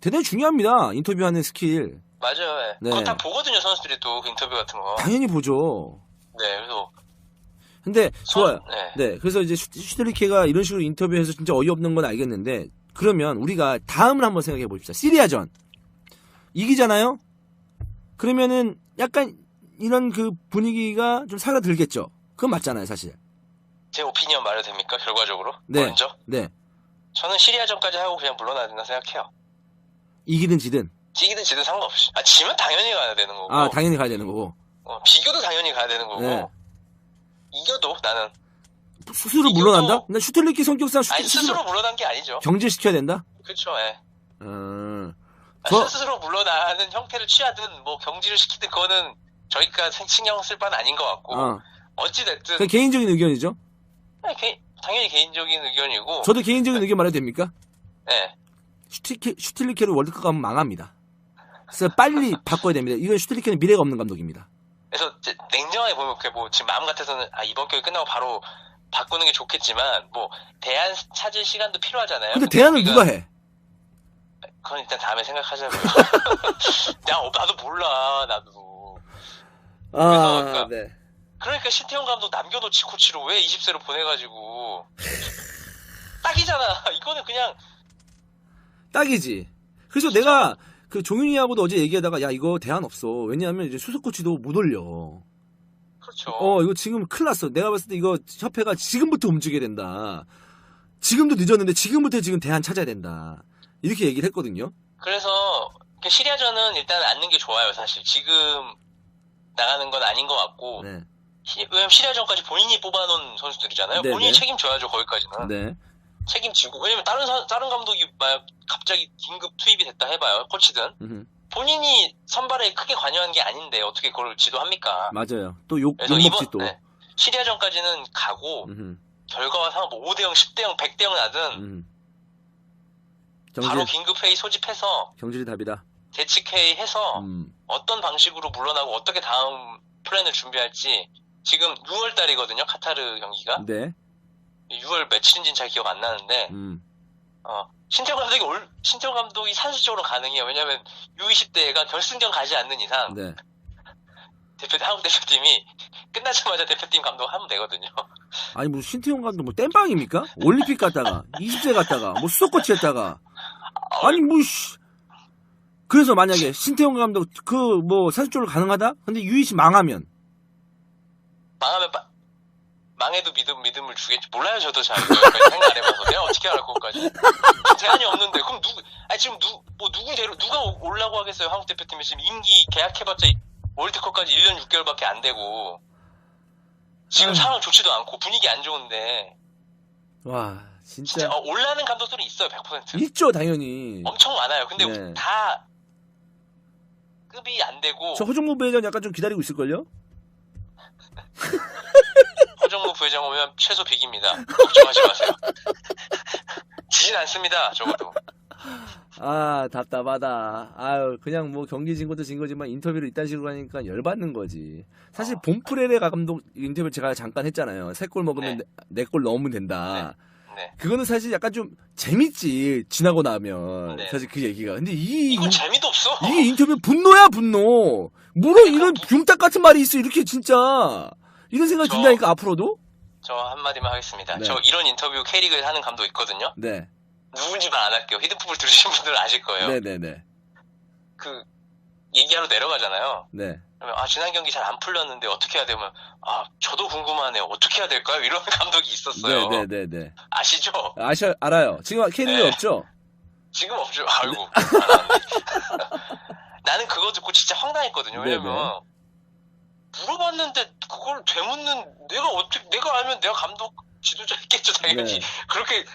대단히 중요합니다. 인터뷰하는 스킬. 맞아요. 네. 그거 다 보거든요. 선수들이 또 그 인터뷰 같은 거. 당연히 보죠. 네. 그래서 근데 좋아요. 네. 그래서 이제 슈틸리케가 이런 식으로 인터뷰해서 진짜 어이없는 건 알겠는데 그러면 우리가 다음을 한번 생각해 봅시다. 시리아전 이기잖아요. 그러면은 약간 이런 그 분위기가 좀 사그라들겠죠. 그건 맞잖아요, 사실. 제 오피니언 말해도 됩니까? 결과적으로? 네. 먼저? 네. 저는 시리아전까지 하고 그냥 물러나야 된다 생각해요. 이기든 지든 상관없이. 지면 당연히 가야 되는 거고. 당연히 가야 되는 거고. 비교도 당연히 가야 되는 거고. 네. 이겨도 나는. 스스로 물러난다? 나 슈틸리케 성격상 스스로 물러난 게 아니죠. 경질시켜야 된다? 그렇죠, 예. 저... 스스로 물러나는 형태를 취하든, 뭐, 경질을 시키든, 그거는 저희가 신경 쓸 바는 아닌 것 같고. 어찌됐든. 그 개인적인 의견이죠? 당연히 개인적인 의견이고. 저도 개인적인 의견 말해도 됩니까? 네. 슈틸리케로 월드컵 가면 망합니다. 그래서 빨리 바꿔야 됩니다. 이건 슈틸리케는 미래가 없는 감독입니다. 그래서 냉정하게 보면 뭐 지금 마음 같아서는 이번 경기 끝나고 바로 바꾸는 게 좋겠지만 뭐 대안 찾을 시간도 필요하잖아요. 근데 대안을 누가 해? 그건 일단 다음에 생각하자고요. 나도 몰라. 나도. 그러니까 신태용 감독 남겨놓지 코치로 왜 20세로 보내가지고 딱이잖아. 이거는 그냥 딱이지. 그래서 진짜? 내가 그 종윤이하고도 어제 얘기하다가 야 이거 대안 없어. 왜냐하면 이제 수석 코치도 못 올려. 그렇죠. 이거 지금 큰일 났어. 내가 봤을 때 이거 협회가 지금부터 움직여야 된다. 지금도 늦었는데 지금부터 지금 대안 찾아야 된다. 이렇게 얘기를 했거든요. 그래서 시리아전은 일단 앉는 게 좋아요. 사실 지금 나가는 건 아닌 것 같고. 네. 왜냐면 시리아전까지 본인이 뽑아놓은 선수들이잖아요. 네네. 본인이 책임져야죠. 거기까지는. 네. 책임지고. 왜냐면 다른 감독이 만약 갑자기 긴급 투입이 됐다 해봐요. 코치든. 본인이 선발에 크게 관여한 게 아닌데 어떻게 그걸 지도합니까? 맞아요. 또 욕먹지 또. 네. 시리아전까지는 가고 결과와 상관 5대0, 10대0, 100대0 나든 바로 긴급회의 소집해서 경질이 답이다. 대책회의 해서 어떤 방식으로 물러나고 어떻게 다음 플랜을 준비할지 지금 6월 달이거든요. 카타르 경기가. 네. 6월 며칠인지는 잘 기억 안 나는데 신태용 감독이 산술적으로 가능해요. 왜냐면 U20대가 결승전 가지 않는 이상 네. 한국 대표팀이 끝나자마자 대표팀 감독 하면 되거든요. 아니 뭐 신태용 감독 뭐 땜빵입니까? 올림픽 갔다가 20세 갔다가 뭐 수석 코치 했다가 아니 뭐 그래서 만약에 신태용 감독 그 뭐 산술적으로 가능하다? 근데 U20 망하면 망해도 믿음을 주겠지. 몰라요, 저도 잘. 여기까지 생각 안 해봐서. 내가 어떻게 알아, 그것까지. 제한이 없는데. 그럼 지금 누가 올라고 하겠어요, 한국 대표팀이. 지금 임기 계약해봤자 월드컵까지 1년 6개월밖에 안 되고. 지금 상황 좋지도 않고, 분위기 안 좋은데. 와, 진짜. 올라는 감독들은 있어요, 100%. 있죠, 당연히. 엄청 많아요. 근데 네. 다 급이 안 되고. 저 허정무 부회장 약간 좀 기다리고 있을걸요? 허정무 부회장 오면 최소 빅입니다. 걱정하지 마세요. 지진 않습니다. 적어도. 아 답답하다. 아유 그냥 뭐 경기 진 것도 진 거지만 인터뷰를 이딴 식으로 하니까 열받는 거지. 사실 본프레레 감독 인터뷰 제가 잠깐 했잖아요. 3골 먹으면 4골 넣으면 된다. 네. 그거는 사실 약간 좀 재밌지 지나고 나면. 네. 사실 그 얘기가. 근데 이건 재미도 없어. 이 인터뷰 분노야 분노. 물론 이런 붕딱 같은 말이 있어 이렇게 진짜. 이런 생각이 든다니까 앞으로도. 저 한마디만 하겠습니다. 네. 저 이런 인터뷰 K리그에 하는 감독 있거든요. 네. 누군지 말 안 할게요. 히든풋볼 들으신 분들은 아실 거예요. 네네네. 그 얘기하러 내려가잖아요. 네. 그러면 지난 경기 잘 안 풀렸는데 어떻게 해야 되면 저도 궁금하네요. 어떻게 해야 될까요? 이런 감독이 있었어요. 네네네네. 아시죠? 알아요. 지금 K리그 네. 없죠? 지금 없죠. 아이고. 나는 그거 듣고 진짜 황당했거든요. 왜냐면 물어봤는데 그걸 되묻는 내가 알면 내가 감독 지도자 했겠죠. 당연히. 네. 그렇게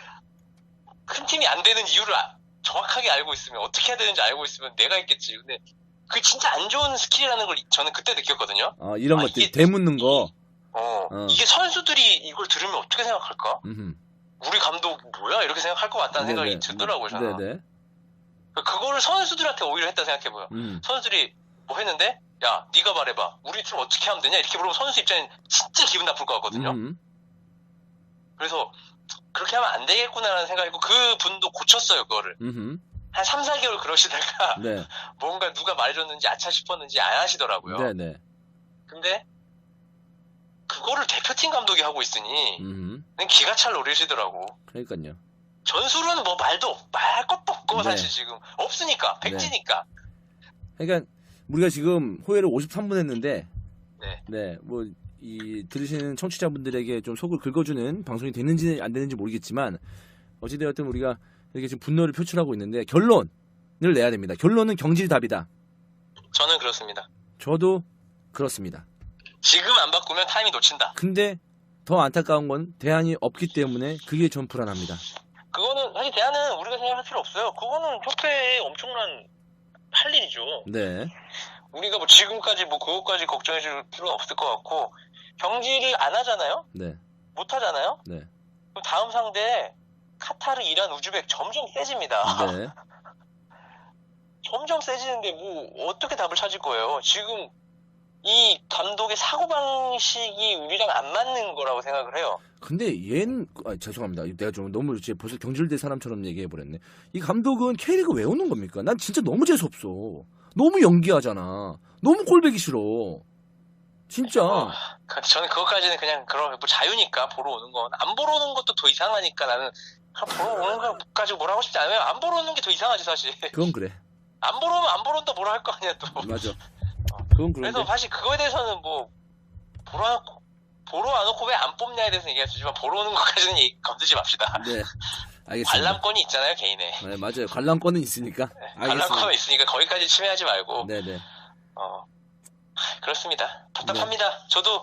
큰 팀이 안 되는 이유를 정확하게 알고 있으면 어떻게 해야 되는지 알고 있으면 내가 했겠지. 근데 그 진짜 안 좋은 스킬이라는 걸 저는 그때 느꼈거든요. 이런 것들 되묻는 거. 이게 선수들이 이걸 들으면 어떻게 생각할까? 우리 감독 뭐야? 이렇게 생각할 것 같다는 생각이 들더라고요. 저는. 네네. 그거를 선수들한테 오히려 했다 생각해보요. 선수들이 뭐 했는데 야 네가 말해봐. 우리 팀 어떻게 하면 되냐? 이렇게 물으면 선수 입장엔 진짜 기분 나쁠 것 같거든요. 그래서 그렇게 하면 안 되겠구나라는 생각이고 그 분도 고쳤어요. 그거를. 한 3, 4개월 그러시다가 네. 뭔가 누가 말해줬는지 아차 싶었는지 안 하시더라고요. 네네. 근데 그거를 대표팀 감독이 하고 있으니 그냥 기가 찰 노리시더라고. 그러니까요. 전술은 뭐 말할 것도 없고 네. 사실 지금 없으니까 백지니까. 그러니까 우리가 지금 호혜를 53분 했는데 네. 뭐 들으시는 청취자분들에게 좀 속을 긁어주는 방송이 됐는지 안 됐는지 모르겠지만 어찌되었든 우리가 이렇게 지금 분노를 표출하고 있는데 결론을 내야 됩니다. 결론은 경질이 답이다. 저는 그렇습니다. 저도 그렇습니다. 지금 안 바꾸면 타이밍 놓친다. 근데 더 안타까운 건 대안이 없기 때문에 그게 좀 불안합니다. 그거는 사실 대안은 우리가 생각할 필요 없어요. 그거는 협회에 엄청난 할 일이죠. 네. 우리가 뭐 지금까지 뭐 그것까지 걱정해 줄 필요는 없을 것 같고 경질을 안 하잖아요? 네. 못 하잖아요? 네. 그럼 다음 상대 카타르, 이란, 우즈벡 점점 세집니다. 네. 점점 세지는데 뭐 어떻게 답을 찾을 거예요? 지금 이 감독의 사고방식이 우리랑 안 맞는 거라고 생각을 해요. 근데 얘는 죄송합니다. 내가 좀 너무 이제 벌써 경질된 사람처럼 얘기해버렸네. 이 감독은 K리그 왜 오는 겁니까? 난 진짜 너무 재수없어. 너무 연기하잖아. 너무 꼴보기 싫어. 진짜. 저는 그것까지는 그냥 뭐 자유니까 보러 오는 건. 안 보러 오는 것도 더 이상하니까 나는 보러 오는 것까지 뭐라 하고 싶지 않아요. 안 보러 오는 게 더 이상하지 사실. 그건 그래. 안 보러 오면 안 보러 온다 뭐라 할 거 아니야 또. 맞아. 그건 그런데. 그래서 사실 그거에 대해서는 뭐 보러 안 오고 왜 안 뽑냐에 대해서 얘기할 수 있지만 보러 오는 것까지는 건드지 맙시다. 네. 알겠습니다. 관람권이 있잖아요 개인에. 네 맞아요. 관람권은 있으니까. 관람권은 있으니까 거기까지 침해하지 말고. 네네. 그렇습니다. 답답합니다. 네. 저도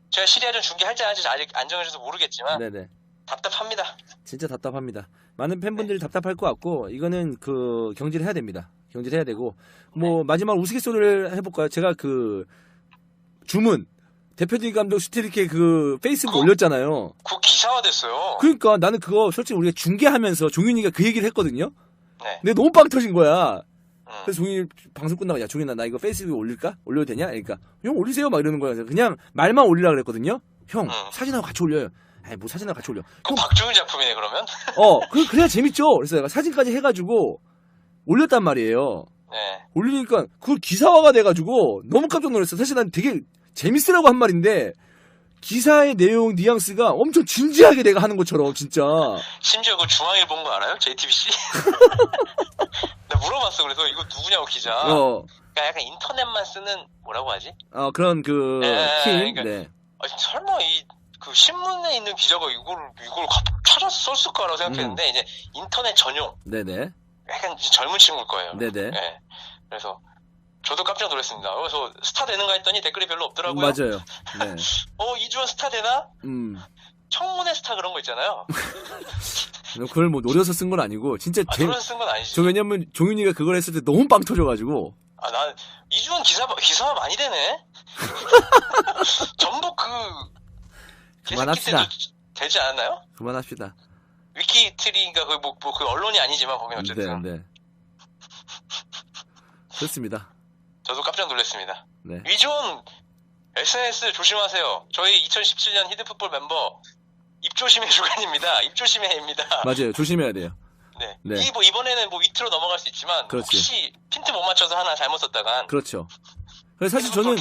제가 시리아전 중계할지 안 할지 아직 안 정해져서 모르겠지만 네네. 답답합니다. 진짜 답답합니다. 많은 팬분들이 답답할 것 같고 이거는 그 경질을 해야 됩니다. 경질해야 되고 뭐 마지막 우스갯소리를 해볼까요? 제가 그 주문 대표팀 감독 슈테리케 그 페이스북 올렸잖아요. 그거 기사화됐어요. 그러니까 나는 그거 솔직히 우리가 중계하면서 종윤이가 그 얘기를 했거든요. 네. 근데 너무 빵 터진 거야. 음. 그래서 종이 방송 끝나고 야 종이나 나 이거 페이스북에 올릴까? 올려도 되냐? 그러니까 형 올리세요 막 이러는 거야. 그래서 그냥 말만 올리라 그랬거든요. 형 사진하고 같이 올려요. 아이 뭐 사진하고 같이 올려. 그 박주윤 작품이네 그러면? 그래야 재밌죠. 그래서 내가 사진까지 해가지고 올렸단 말이에요. 네. 올리니까 그걸 기사화가 돼가지고 너무 깜짝 놀랐어. 사실 난 되게 재밌으라고 한 말인데 기사의 내용 뉘앙스가 엄청 진지하게 내가 하는 것처럼 진짜. 심지어 그 중앙일 본 거 알아요? JTBC? 나 물어봤어. 그래서 이거 누구냐고 기자. 그러니까 약간 인터넷만 쓰는 뭐라고 하지? 그런 그 팀. 그러니까, 네. 설마 그 신문에 있는 기자가 이걸 찾아서 썼을까라고 생각했는데 이제 인터넷 전용. 네네. 약간 이제 젊은 친구일 거예요. 네네. 네. 그래서 저도 깜짝 놀랐습니다. 그래서 스타 되는가 했더니 댓글이 별로 없더라고요. 맞아요. 네. 이주원 스타 되나? 청문회 스타 그런 거 있잖아요. 그걸 뭐 노려서 쓴 건 아니고 진짜 노려서 쓴 건 아니지. 왜냐면 종윤이가 그걸 했을 때 너무 빵 터져가지고. 난 이주원 기사가 많이 되네. 전부 그만합시다. 되지 않았나요? 그만합시다. 위키트리인가 그 언론이 아니지만 거기 어쨌든. 네. 그렇습니다. 저도 깜짝 놀랐습니다. 네. 이주원 SNS 조심하세요. 저희 2017년 히든풋볼 멤버 입조심의 주간입니다. 입조심의 해입니다. 맞아요. 조심해야 돼요. 네. 네. 이번에는 위트로 넘어갈 수 있지만 그렇지. 혹시 핀트 못 맞춰서 하나 잘못 썼다간. 그렇죠. 그래서 사실 저는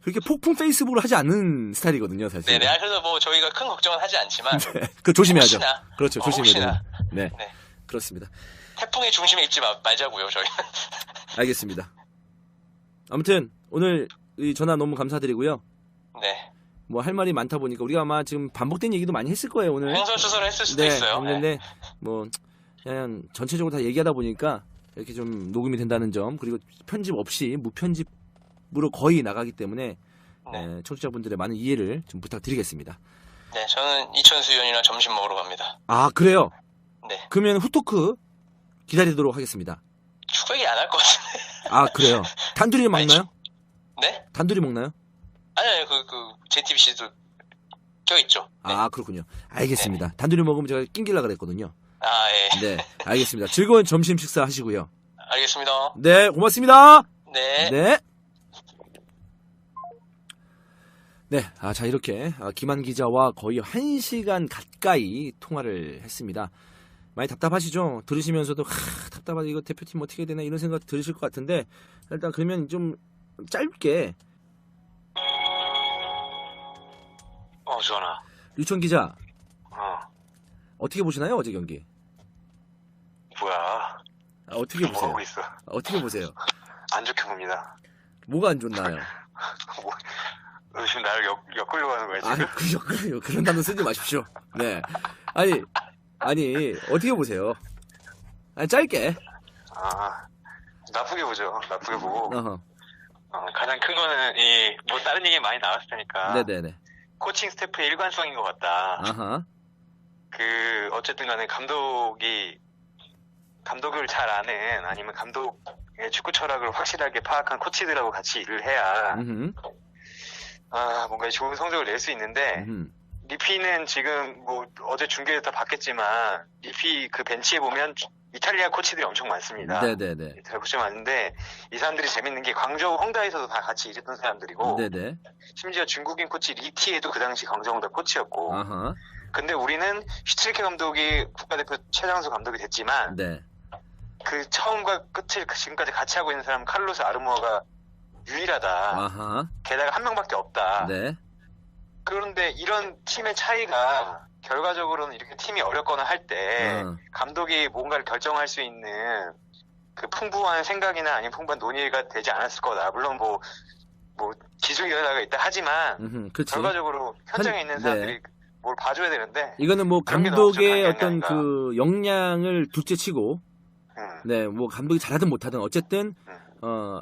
그렇게 폭풍 페이스북을 하지 않는 스타일이거든요, 사실. 네네. 그래서 뭐 저희가 큰 걱정은 하지 않지만. 네. 그 조심해야죠. 혹시나. 그렇죠. 조심해야 돼요. 네. 네. 그렇습니다. 태풍의 중심에 있지 말자고요, 저희는. 알겠습니다. 아무튼 오늘 이 전화 너무 감사드리고요. 네. 뭐 할 말이 많다 보니까 우리가 아마 지금 반복된 얘기도 많이 했을 거예요, 오늘. 횡설수설을 했을 수도 있어요. 했는데 뭐 그냥 전체적으로 다 얘기하다 보니까 이렇게 좀 녹음이 된다는 점, 그리고 편집 없이 무편집으로 거의 나가기 때문에 청취자분들의 많은 이해를 좀 부탁드리겠습니다. 네, 저는 이천수 의원이랑 점심 먹으러 갑니다. 아, 그래요? 네. 그러면 후토크 기다리도록 하겠습니다. 축구 얘기 안 할 것 같은데. 아, 그래요? 단둘이 먹나요? 네? 단둘이 먹나요? 아니요, JTBC도 껴있죠. 네. 아, 그렇군요. 알겠습니다. 네. 단둘이 먹으면 제가 낑길라 그랬거든요. 아, 예. 네, 알겠습니다. 즐거운 점심 식사 하시고요. 알겠습니다. 네, 고맙습니다. 네. 네. 네, 자, 이렇게 김한 기자와 거의 1시간 가까이 통화를 했습니다. 많이 답답하시죠? 들으시면서도 답답하다, 이거 대표팀 어떻게 해야 되나 이런 생각 들으실 것 같은데, 일단 그러면 좀 짧게. 전화. 류천 기자. 어떻게 보시나요, 어제 경기? 뭐야? 어떻게 보세요? 뭐하고 있어? 어떻게 보세요? 안 좋게 봅니다. 뭐가 안 좋나요? 너 지금 나를 엮으려고 하는 거야, 지금? 그런 단어 쓰지 마십시오. 네. 아니, 어떻게 보세요? 짧게. 나쁘게 보죠. 나쁘게 보고. 어허. 가장 큰 거는, 뭐, 다른 얘기 많이 나왔을 테니까. 네네네. 코칭 스태프의 일관성인 것 같다. 아하. 어쨌든 간에 감독을 잘 아는, 아니면 감독의 축구 철학을 확실하게 파악한 코치들하고 같이 일을 해야, 뭔가 좋은 성적을 낼 수 있는데, 리피는 지금 뭐 어제 중계에서 다 봤겠지만 리피 그 벤치에 보면 이탈리아 코치들이 엄청 많습니다. 네네네. 이탈리아 코치가 많은데 이 사람들이 재밌는 게 광저우 홍다에서도 다 같이 일했던 사람들이고 네네. 심지어 중국인 코치 리티에도 그 당시 광저우 홍다 코치였고 아하. 근데 우리는 슈트리케 감독이 국가대표 최장수 감독이 됐지만 네. 그 처음과 끝을 지금까지 같이 하고 있는 사람은 칼로스 아르모아가 유일하다. 아하. 게다가 한 명밖에 없다. 네. 그런데 이런 팀의 차이가 결과적으로는 이렇게 팀이 어렵거나 할 때 감독이 뭔가를 결정할 수 있는 그 풍부한 생각이나 아니면 풍부한 논의가 되지 않았을 거다. 물론 뭐 기술 결과가 있다 하지만 결과적으로 현장에 있는 사람들이 뭘 봐줘야 되는데 이거는 뭐 감독의 어떤 그 역량을 둘째치고 네, 뭐 감독이 잘하든 못하든 어쨌든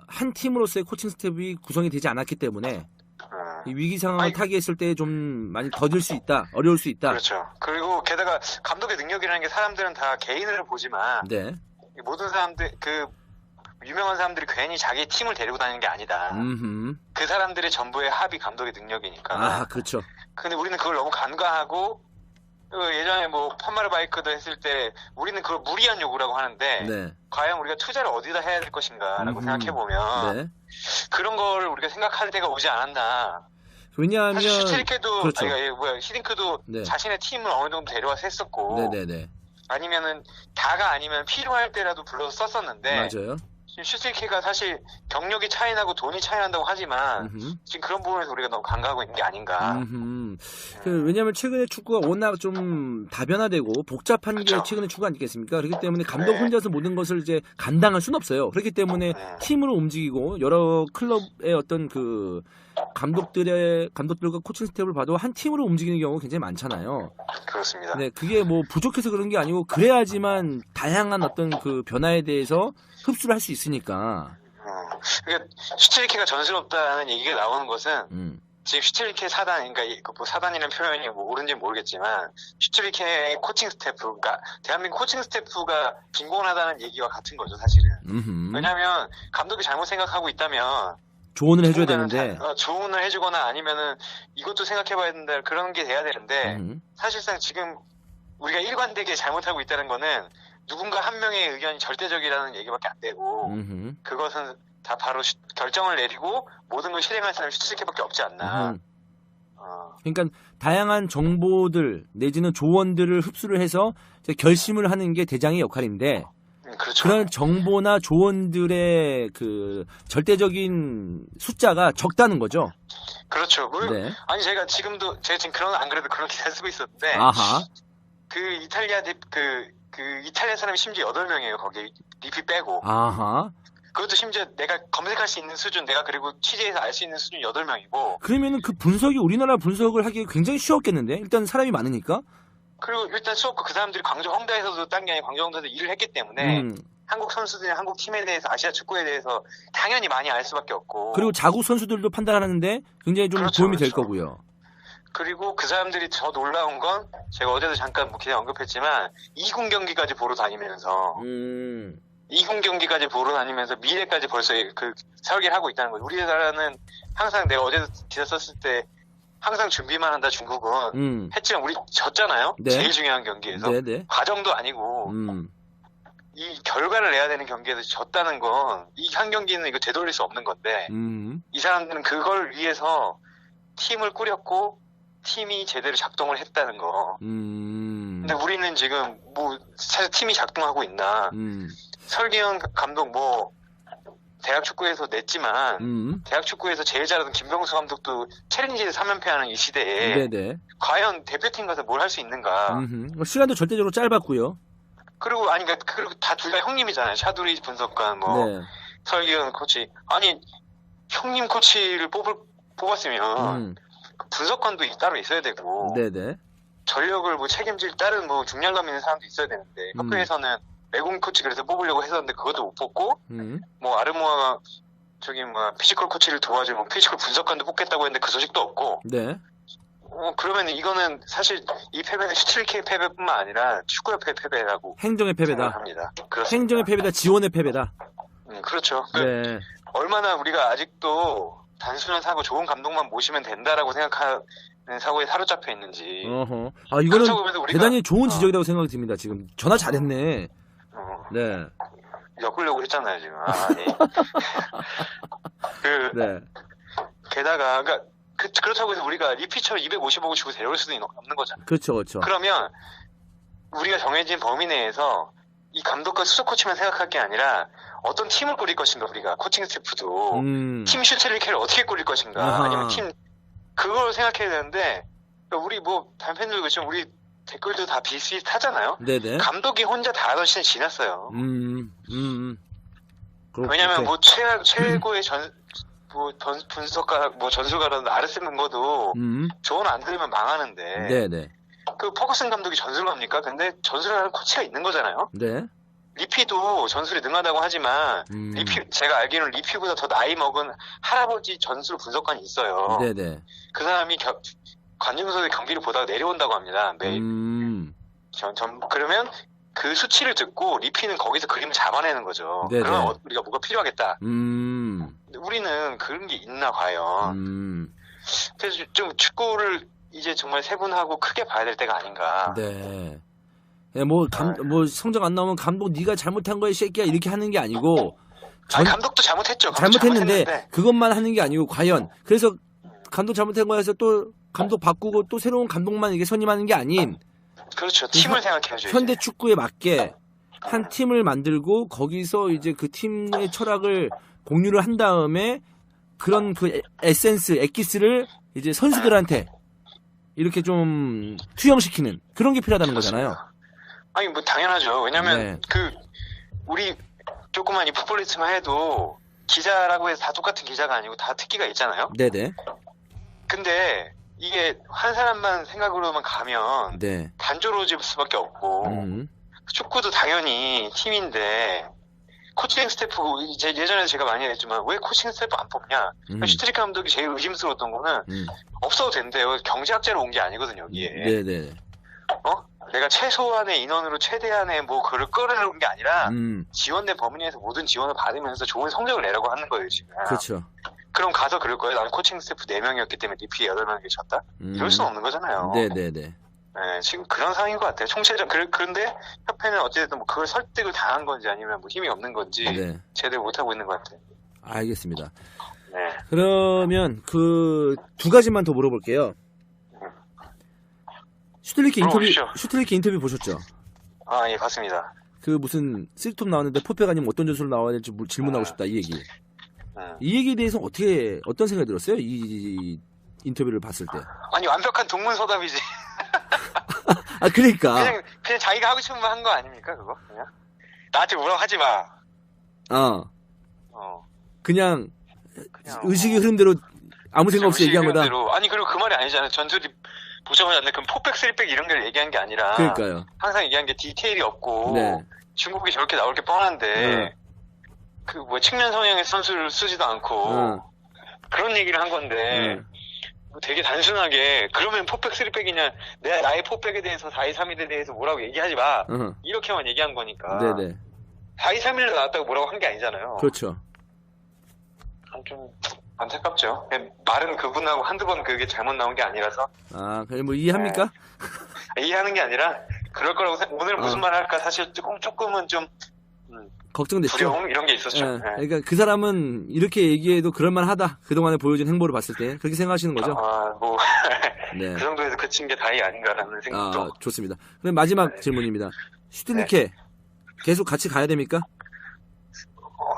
한 팀으로서의 코칭 스텝이 구성이 되지 않았기 때문에 이 위기 상황을 타개했을 때 좀 많이 더딜 수 있다, 어려울 수 있다. 그렇죠. 그리고 게다가 감독의 능력이라는 게 사람들은 다 개인을 보지만 네. 모든 사람들 그 유명한 사람들이 괜히 자기 팀을 데리고 다니는 게 아니다. 그 사람들의 전부의 합이 감독의 능력이니까. 아, 그렇죠. 근데 우리는 그걸 너무 간과하고 예전에 뭐 판마르 바이크도 했을 때 우리는 그걸 무리한 요구라고 하는데 네. 과연 우리가 투자를 어디다 해야 될 것인가라고 생각해 보면 네. 그런 거를 우리가 생각할 때가 오지 않았나. 왜냐하면 사실 슈틸리케도 그렇죠. 히딩크도 네. 자신의 팀을 어느 정도 데려와서 했었고 네네네. 아니면은 다가 아니면 필요할 때라도 불러서 썼었는데 맞아요. 지금 슈틸리케가 사실 경력이 차이 나고 돈이 차이 난다고 하지만 음흠. 지금 그런 부분에서 우리가 너무 간과하고 있는 게 아닌가. 왜냐하면 최근에 축구가 워낙 좀 다변화되고 복잡한 게 그렇죠. 최근의 축구 아니겠습니까? 그렇기 때문에 감독 네. 혼자서 모든 것을 이제 감당할 수는 없어요. 그렇기 때문에 팀으로 움직이고 여러 클럽의 어떤 그 감독들과 코칭 스텝을 봐도 한 팀으로 움직이는 경우가 굉장히 많잖아요. 그렇습니다. 네, 그게 뭐 부족해서 그런 게 아니고 그래야지만 다양한 어떤 그 변화에 대해서 흡수를 할 수 있으니까. 그러니까 슈틸리케가 전술없다는 얘기가 나오는 것은 지금 슈틸리케 사단, 그러니까 뭐 사단이라는 표현이 뭐 옳은지 모르겠지만 슈틸리케의 코칭 스태프가 대한민국 코칭 스태프가 빈곤하다는 얘기와 같은 거죠, 사실은. 왜냐하면 감독이 잘못 생각하고 있다면 조언을 해줘야 되는데. 조언을 해주거나 아니면은 이것도 생각해봐야 된다 그런 게 돼야 되는데 사실상 지금 우리가 일관되게 잘못하고 있다는 거는 누군가 한 명의 의견이 절대적이라는 얘기밖에 안 되고 그것은 다 바로 결정을 내리고 모든 걸 실행할 사람이 슈틸리케밖에 없지 않나. 그러니까 다양한 정보들 내지는 조언들을 흡수를 해서 이제 결심을 하는 게 대장의 역할인데 그렇죠. 그런 정보나 조언들의 그 절대적인 숫자가 적다는 거죠. 그렇죠. 네. 아니 제가 지금 안 그래도 그런 기사 쓰고 있었는데 아하. 그 이탈리아 사람이 심지어 8명이에요. 거기 리피 빼고. 아하. 그것도 심지어 내가 검색할 수 있는 수준, 내가 그리고 취재해서 알 수 있는 수준 8명이고. 그러면은 그 분석이 우리나라 분석을 하기 굉장히 쉬웠겠는데? 일단 사람이 많으니까. 그리고 일단 수업고 그 사람들이 광주 홍다에서도 딴 게 아니고 광주 홍다에서 일을 했기 때문에 한국 선수들이 한국 팀에 대해서 아시아 축구에 대해서 당연히 많이 알 수밖에 없고. 그리고 자국 선수들도 판단하는데 굉장히 좀 그렇죠, 도움이 될 그렇죠. 거고요. 그리고 그 사람들이 더 놀라운 건 제가 어제도 잠깐 뭐 기사에 언급했지만 2군 경기까지 보러 다니면서 2군 경기까지 보러 다니면서 미래까지 벌써 그 설계를 하고 있다는 거예요. 우리나라는 항상 내가 어제도 기사 썼을 때 항상 준비만 한다 중국은 했지만 우리 졌잖아요. 네. 제일 중요한 경기에서. 네네. 과정도 아니고 이 결과를 내야 되는 경기에서 졌다는 건 이 한 경기는 이거 되돌릴 수 없는 건데 이 사람들은 그걸 위해서 팀을 꾸렸고 팀이 제대로 작동을 했다는 거. 근데 우리는 지금 뭐 사실 팀이 작동하고 있나. 설기현 감독 뭐 대학 축구에서 냈지만 대학 축구에서 제일 잘하던 김병수 감독도 챌린지에서 3연패하는 이 시대에 네네. 과연 대표팀 가서 뭘 할 수 있는가. 시간도 절대적으로 짧았고요. 그리고 그리고 다 둘 다 형님이잖아요. 샤두리 분석관 뭐 네. 설기현 코치. 아니 형님 코치를 뽑았으면 분석관도 따로 있어야 되고 네네. 전력을 뭐 책임질 다른 뭐 중량감 있는 사람도 있어야 되는데 협회에서는 외국 코치 그래서 뽑으려고 했었는데 그것도 못 뽑고 뭐 아르모아가 피지컬 코치를 도와줄 뭐 피지컬 분석관도 뽑겠다고 했는데 그 소식도 없고. 네. 그러면 이거는 사실 이 패배는 슈틸리케 패배뿐만 아니라 축구협회 패배라고 행정의 패배다. 생각합니다. 그렇습니다. 행정의 패배다. 지원의 패배다. 그렇죠. 네. 얼마나 우리가 아직도 단순한 사고 좋은 감독만 모시면 된다라고 생각하는 사고에 사로잡혀 있는지. 어허. 아, 이거는 우리가, 대단히 좋은 지적이라고 생각이 듭니다. 지금 전화 잘했네. 네. 엮으려고 했잖아요, 지금. 아니. 네. 게다가, 그렇다고 해서 우리가 리피처럼 250억 주고 데려올 수도 없는 거잖아요. 그렇죠, 그렇죠. 그러면 우리가 정해진 범위 내에서 이 감독과 수석 코치만 생각할 게 아니라 어떤 팀을 꾸릴 것인가, 우리가 코칭 스태프도 팀 슈틸리케를 어떻게 꾸릴 것인가. 아하. 아니면 그걸 생각해야 되는데 우리 뭐 단팬들 그렇지만 우리 댓글도 다 비슷하잖아요. 네네. 감독이 혼자 다 하던 시즌 지났어요. 왜냐면 뭐 최고의 분석가 뭐 전술가라는 아르센 거도 조언 안 들으면 망하는데. 네네. 그 퍼거슨 감독이 전술가입니까? 근데 전술하는 코치가 있는 거잖아요. 네. 리피도 전술이 능하다고 하지만 제가 알기로는 리피보다 더 나이 먹은 할아버지 전술 분석관이 있어요. 네네. 그 사람이 관중석의 경기를 보다가 내려온다고 합니다. 매일. 그러면 그 수치를 듣고 리피는 거기서 그림을 잡아내는 거죠. 네네. 그러면 우리가 뭐가 필요하겠다. 근데 우리는 그런 게 있나 과연. 그래서 좀 축구를 이제 정말 세 분하고 크게 봐야 될 때가 아닌가. 네. 예, 뭐 성적 안 나오면 감독 네가 잘못한 거야, 이 새끼야 이렇게 하는 게 아니고 감독도 잘못했죠. 잘못했는데 그것만 하는 게 아니고 과연 그래서 감독 잘못한 거에서 또 감독 바꾸고 또 새로운 감독만 이게 선임하는 게 아닌 그렇죠. 팀을 생각해야죠. 현대 축구에 맞게 한 팀을 만들고 거기서 이제 그 팀의 철학을 공유를 한 다음에 그런 그 에센스, 엑기스를 이제 선수들한테 이렇게 좀 투영시키는 그런 게 필요하다는 거잖아요. 아니 뭐 당연하죠. 왜냐면 네. 우리 조그만 이 풋볼리스트만 해도 기자라고 해서 다 똑같은 기자가 아니고 다 특기가 있잖아요. 네네. 근데 이게 한 사람만 생각으로만 가면 네. 단조로워질 수밖에 없고 축구도 당연히 팀인데 코칭 스태프 이제 예전에 제가 많이 했지만 왜 코칭 스태프 안 뽑냐? 슈트리크 감독이 제일 의심스러웠던 거는 없어도 된대요. 경제학자로 온 게 아니거든요 여기에. 네네. 내가 최소한의 인원으로 최대한의 뭐 그걸 끌어내는 게 아니라 지원된 범위 내에서 모든 지원을 받으면서 좋은 성적을 내라고 하는 거예요 지금. 그렇죠. 그럼 가서 그럴 거예요. 나는 코칭 스태프 4명이었기 때문에 DP 8명에게 졌다? 이럴 수는 없는 거잖아요. 네네네. 네, 지금 그런 상황인 것 같아요. 총체적 그런데 협회는 어쨌든 뭐 그걸 설득을 당한 건지 아니면 뭐 힘이 없는 건지 네. 제대로 못하고 있는 것 같아요. 알겠습니다. 네. 그러면 그 두 가지만 더 물어볼게요. 슈틸리케 인터뷰 보셨죠? 아, 예, 봤습니다. 그 무슨 쓰리톱 나왔는데 포페가 아니면 어떤 전술로 나와야 될지 질문하고 싶다 이 얘기. 이 얘기에 대해서 어떤 생각이 들었어요? 이 인터뷰를 봤을 때. 아니 완벽한 동문서답이지. 아 그러니까. 그냥 자기가 하고 싶은 거 한 거 아닙니까 그거? 그냥 나한테 뭐라고 하지 마. 그냥 의식의 흐름대로 아무 생각 없이 얘기한 거다. 아니 그리고 그 말이 아니잖아요. 전술이 보자마자 그럼 포백, 쓰리백 이런 걸 얘기한 게 아니라. 그러니까요. 항상 얘기한 게 디테일이 없고. 네. 중국이 저렇게 나올 게 뻔한데. 그 뭐 측면 성향의 선수를 쓰지도 않고. 그런 얘기를 한 건데. 되게 단순하게 그러면 포백, 쓰리백이냐 나의 포백에 대해서 4-2-3-1에 대해서 뭐라고 얘기하지 마. 이렇게만 얘기한 거니까. 네네. 4-2-3-1로 나왔다고 뭐라고 한 게 아니잖아요. 그렇죠. 좀 안타깝죠. 말은 그분하고 한두 번 그게 잘못 나온 게 아니라서. 아, 그래 뭐 이해합니까? 네. 이해하는 게 아니라 그럴 거라고 오늘 무슨 말 할까 사실 조금은 좀 걱정됐죠. 두려움 이런 게 있었죠. 네. 네. 그러니까 그 사람은 이렇게 얘기해도 그럴만하다. 그동안에 보여준 행보를 봤을 때 그렇게 생각하시는 거죠? 뭐 네. 그 정도에서 그친 게 다이 아닌가라는 생각도. 좋습니다. 그럼 마지막 질문입니다. 슈틸리케 계속 같이 가야 됩니까?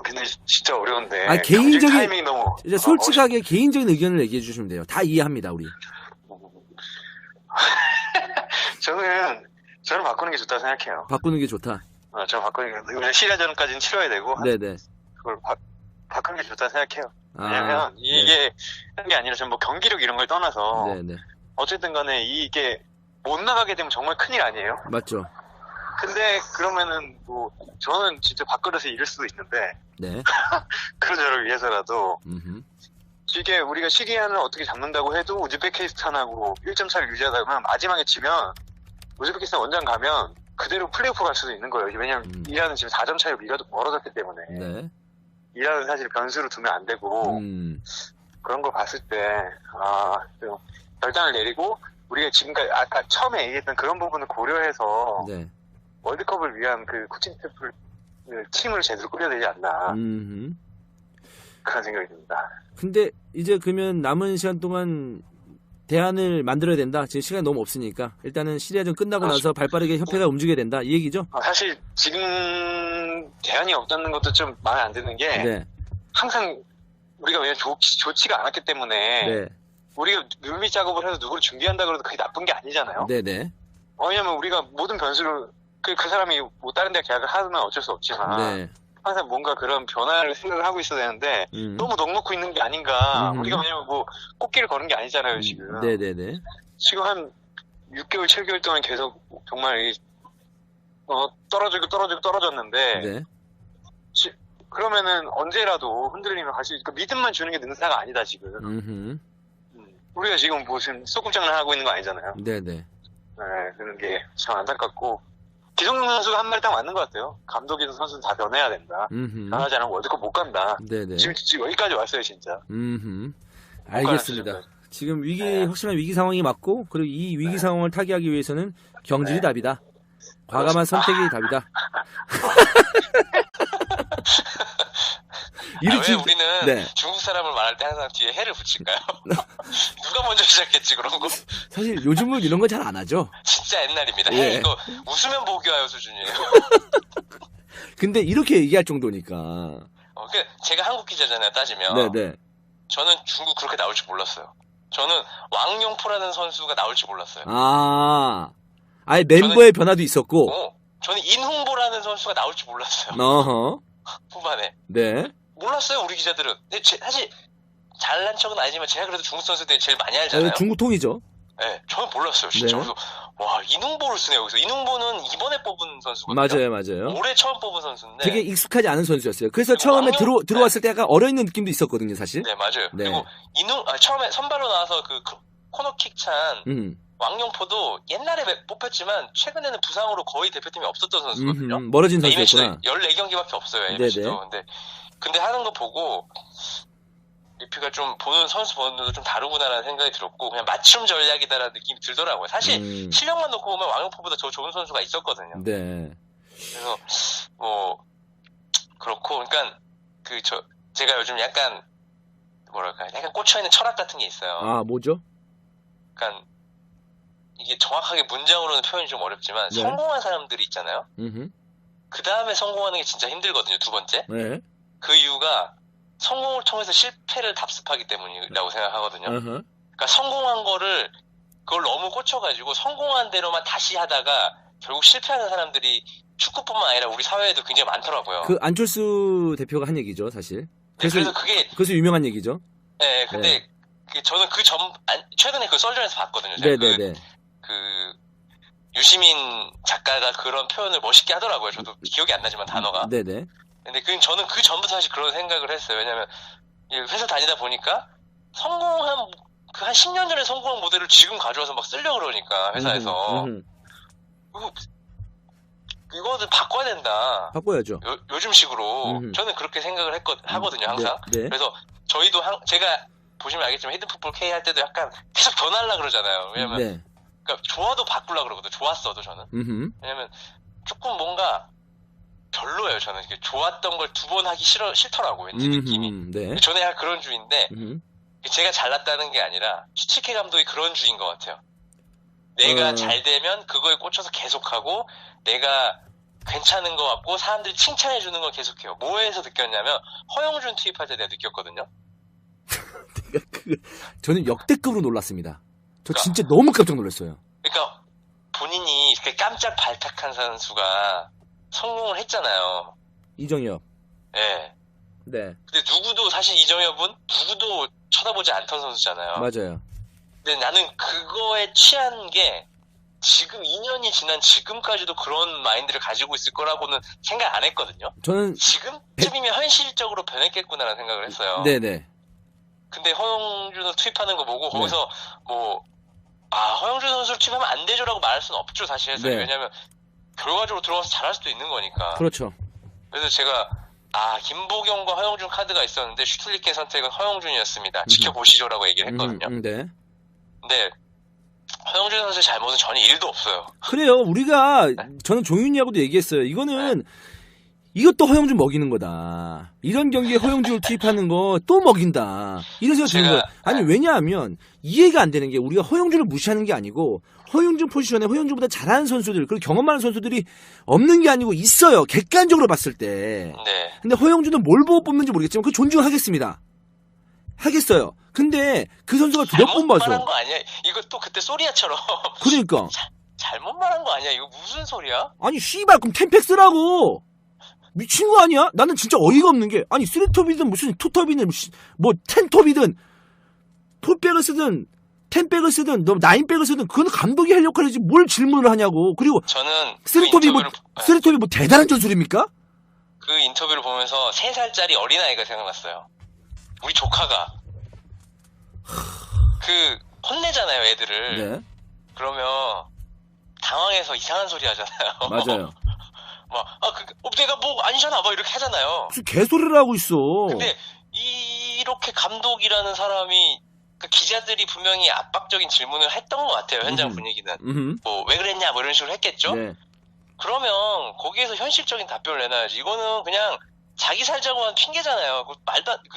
근데 진짜 어려운데. 개인적인 타이밍이 너무. 이제 솔직하게 개인적인 의견을 얘기해 주시면 돼요. 다 이해합니다, 우리. 저는 바꾸는 게 좋다 생각해요. 바꾸는 게 좋다. 저는 바꾸는 게 시리아전까지는 치러야 되고. 네네. 그걸 바꾸는 게 좋다 생각해요. 왜냐면 이게 한 게 아니라 전 뭐 경기력 이런 걸 떠나서. 네네. 어쨌든 간에 이게 못 나가게 되면 정말 큰일 아니에요? 맞죠. 근데 그러면은 뭐 저는 진짜 밥그릇을 잃을 수도 있는데. 네. 그런 저를 위해서라도. 음흠. 이게 우리가 시리아를 어떻게 잡는다고 해도 우즈베키스탄하고 1점 차를 유지하다 보면 마지막에 지면 우즈베키스탄 원정 가면 그대로 플레이오프 갈 수도 있는 거예요. 왜냐면 이란은 지금 4점 차이로 멀어졌기 때문에. 네. 이란은 사실 변수로 두면 안 되고 그런 걸 봤을 때 좀 결단을 내리고 우리가 지금까지 아까 처음에 얘기했던 그런 부분을 고려해서 네. 월드컵을 위한 그 코칭 스태프 팀을 제대로 꾸려야 되지 않나 그런 생각이 듭니다. 근데 이제 그러면 남은 시간 동안 대안을 만들어야 된다. 지금 시간이 너무 없으니까 일단은 시리아전 끝나고 나서 발빠르게 협회가 움직여야 된다. 이 얘기죠? 사실 지금 대안이 없다는 것도 좀 마음에 안 드는 게 네. 항상 우리가 왜냐면 좋지가 않았기 때문에 네. 우리가 물밑 작업을 해서 누구를 준비한다 그래도 그게 나쁜 게 아니잖아요. 네네. 왜냐면 우리가 모든 변수를 그 사람이 뭐 다른 데 계약을 하면 어쩔 수 없지만 네. 항상 뭔가 그런 변화를 생각을 하고 있어야 되는데 너무 넉넉고 있는 게 아닌가. 우리가 왜냐면 뭐 꽃길을 거는 게 아니잖아요 지금. 네네네. 지금 한 6개월 7개월 동안 계속 정말 떨어졌는데 네. 그러면은 언제라도 흔들리면 갈 수 있으니까 믿음만 주는 게 능사가 아니다 지금. 우리가 지금 무슨 소꿉장난 하고 있는 거 아니잖아요. 네네. 네, 그런 게 참 안타깝고 기성용 선수가 한 말이 딱 맞는 것 같아요. 감독이든 선수는 다 변해야 된다. 변하지 않으면 월드컵 못 간다. 네네. 지금 여기까지 왔어요 진짜. 알겠습니다. 지금 네. 확실한 위기 상황이 맞고, 그리고 이 위기 상황을 타개하기 위해서는 경질이 답이다. 과감한 선택이 답이다. 왜 우리는 네. 중국 사람을 말할 때 항상 뒤에 해를 붙일까요? 누가 먼저 시작했지 그런 거? 사실 요즘은 이런 거 잘 안 하죠. 진짜 옛날입니다. 예. 해 이거 웃으면 보기와요 수준이에요. 근데 이렇게 얘기할 정도니까. 제가 한국 기자잖아요 따지면. 네네. 저는 중국 그렇게 나올 줄 몰랐어요. 저는 왕용포라는 선수가 나올 줄 몰랐어요. 아예 멤버의 변화도 있었고. 저는 인홍보라는 선수가 나올 줄 몰랐어요. 어허. 후반에. 네. 몰랐어요 우리 기자들은. 근데 사실 잘난 척은 아니지만 제가 그래도 중국 선수들이 제일 많이 알잖아요. 중국 통이죠. 네, 저는 몰랐어요 진짜. 네. 그래서 와 이능보를 쓰네 여기서. 이능보는 이번에 뽑은 선수거든요. 맞아요. 올해 처음 뽑은 선수인데. 되게 익숙하지 않은 선수였어요. 그래서 처음에 들어왔을 때 약간 얼어있는 느낌도 있었거든요, 사실. 네, 맞아요. 네. 그리고 처음에 선발로 나와서 그 코너킥 찬 왕용포도 옛날에 뽑혔지만 최근에는 부상으로 거의 대표팀에 없었던 선수거든요. 멀어진 선수였구나. 14경기밖에 없어요, AMC도. 근데 하는 거 보고 리피가 좀 선수 보는 눈도 좀 다르구나라는 생각이 들었고, 그냥 맞춤 전략이다라는 느낌이 들더라고요. 사실 실력만 놓고 보면 왕용포보다 더 좋은 선수가 있었거든요. 네. 그래서 그렇고, 그러니까 제가 요즘 약간 꽂혀있는 철학 같은 게 있어요. 뭐죠? 그러니까 이게 정확하게 문장으로는 표현이 좀 어렵지만 네. 성공한 사람들이 있잖아요. 그 다음에 성공하는 게 진짜 힘들거든요. 두 번째. 네. 그 이유가 성공을 통해서 실패를 답습하기 때문이라고 생각하거든요. 그러니까 성공한 거를 그걸 너무 꽂혀가지고 성공한 대로만 다시 하다가 결국 실패하는 사람들이 축구뿐만 아니라 우리 사회에도 굉장히 많더라고요. 그 안철수 대표가 한 얘기죠, 사실. 그래서 그게 그래서 유명한 얘기죠. 네, 근데 저는 최근에 그 썰전에서 봤거든요. 네네네. 유시민 작가가 그런 표현을 멋있게 하더라고요. 저도 기억이 안 나지만 단어가. 네네. 근데 저는 그 전부터 사실 그런 생각을 했어요. 왜냐면 회사 다니다 보니까 성공한 한 10년 전에 성공한 모델을 지금 가져와서 막 쓰려고 그러니까 회사에서 이거는 바꿔야 된다. 바꿔야죠. 요즘식으로 저는 그렇게 생각을 하거든요. 항상. 네. 그래서 저희도 제가 보시면 알겠지만 히든풋볼 K 할 때도 약간 계속 변하려고 그러잖아요. 왜냐면 그러니까 좋아도 바꾸려고 그러거든요. 좋았어도 저는. 왜냐면 조금 뭔가 별로예요. 저는 이렇게 좋았던 걸 두 번 하기 싫더라고요. 왠지 느낌이. 네. 저는 약간 그런 주의인데 제가 잘났다는 게 아니라 추치케 감독이 그런 주의인 것 같아요. 내가 잘 되면 그거에 꽂혀서 계속하고 내가 괜찮은 것 같고 사람들이 칭찬해 주는 걸 계속해요. 뭐에서 느꼈냐면 허영준 투입할 때 내가 느꼈거든요. 저는 역대급으로 놀랐습니다. 저 진짜 너무 깜짝 놀랐어요. 그러니까 본인이 이렇게 깜짝 발탁한 선수가 성공을 했잖아요. 이정엽. 네. 네. 근데 사실 이정엽은 누구도 쳐다보지 않던 선수잖아요. 맞아요. 근데 나는 그거에 취한 게 지금 2년이 지난 지금까지도 그런 마인드를 가지고 있을 거라고는 생각 안 했거든요. 저는 지금쯤이면 현실적으로 변했겠구나라는 생각을 했어요. 네네. 근데 허영준을 투입하는 거 보고 거기서 허영준 선수를 투입하면 안 되죠라고 말할 수는 없죠 사실. 네. 왜냐하면 결과적으로 들어가서 잘할 수도 있는 거니까. 그렇죠. 그래서 제가 김보경과 허영준 카드가 있었는데 슈틸리케 선택은 허영준이었습니다. 지켜보시죠라고 얘기를 했거든요. 네. 근데 허영준 선수의 잘못은 전혀 1도 없어요. 그래요. 저는 종윤이하고도 얘기했어요. 이것도 허영준 먹이는 거다. 이런 경기에 허영준을 투입하는 거 또 먹인다. 이런 생각이 드는 거예요. 아니 왜냐하면 이해가 안 되는 게 우리가 허영준을 무시하는 게 아니고 허영준 포지션에 허영준보다 잘하는 선수들 그리고 경험 많은 선수들이 없는 게 아니고 있어요. 객관적으로 봤을 때. 네. 근데 허영준은 뭘 보고 뽑는지 모르겠지만 그 존중하겠습니다. 하겠어요. 근데 그 선수가 몇 번 봐서. 잘못 말한 거 아니야? 이거 또 그때 소리야처럼. 그러니까. 잘못 말한 거 아니야? 이거 무슨 소리야? 아니 씨발 그럼 템팩스라고. 미친 거 아니야? 나는 진짜 어이가 없는 게 아니 3톱이든 무슨 2톱이든 뭐 10톱이든 4백을 쓰든 10백을 쓰든 너 9백을 쓰든 그건 감독이 할 역할이지 뭘 질문을 하냐고. 그리고 저는 3톱이 뭐 대단한 전술입니까? 그 인터뷰를 보면서 3살짜리 어린아이가 생각났어요. 우리 조카가 혼내잖아요 애들을. 네. 그러면 당황해서 이상한 소리 하잖아요. 맞아요. 내가 뭐 아니잖아 이렇게 하잖아요. 무슨 개소리를 하고 있어. 근데 이렇게 감독이라는 사람이 그 기자들이 분명히 압박적인 질문을 했던 것 같아요. 현장 분위기는. 뭐 왜 그랬냐 뭐 이런 식으로 했겠죠. 네. 그러면 거기에서 현실적인 답변을 내놔야지. 이거는 그냥 자기 살자고 한 핑계잖아요.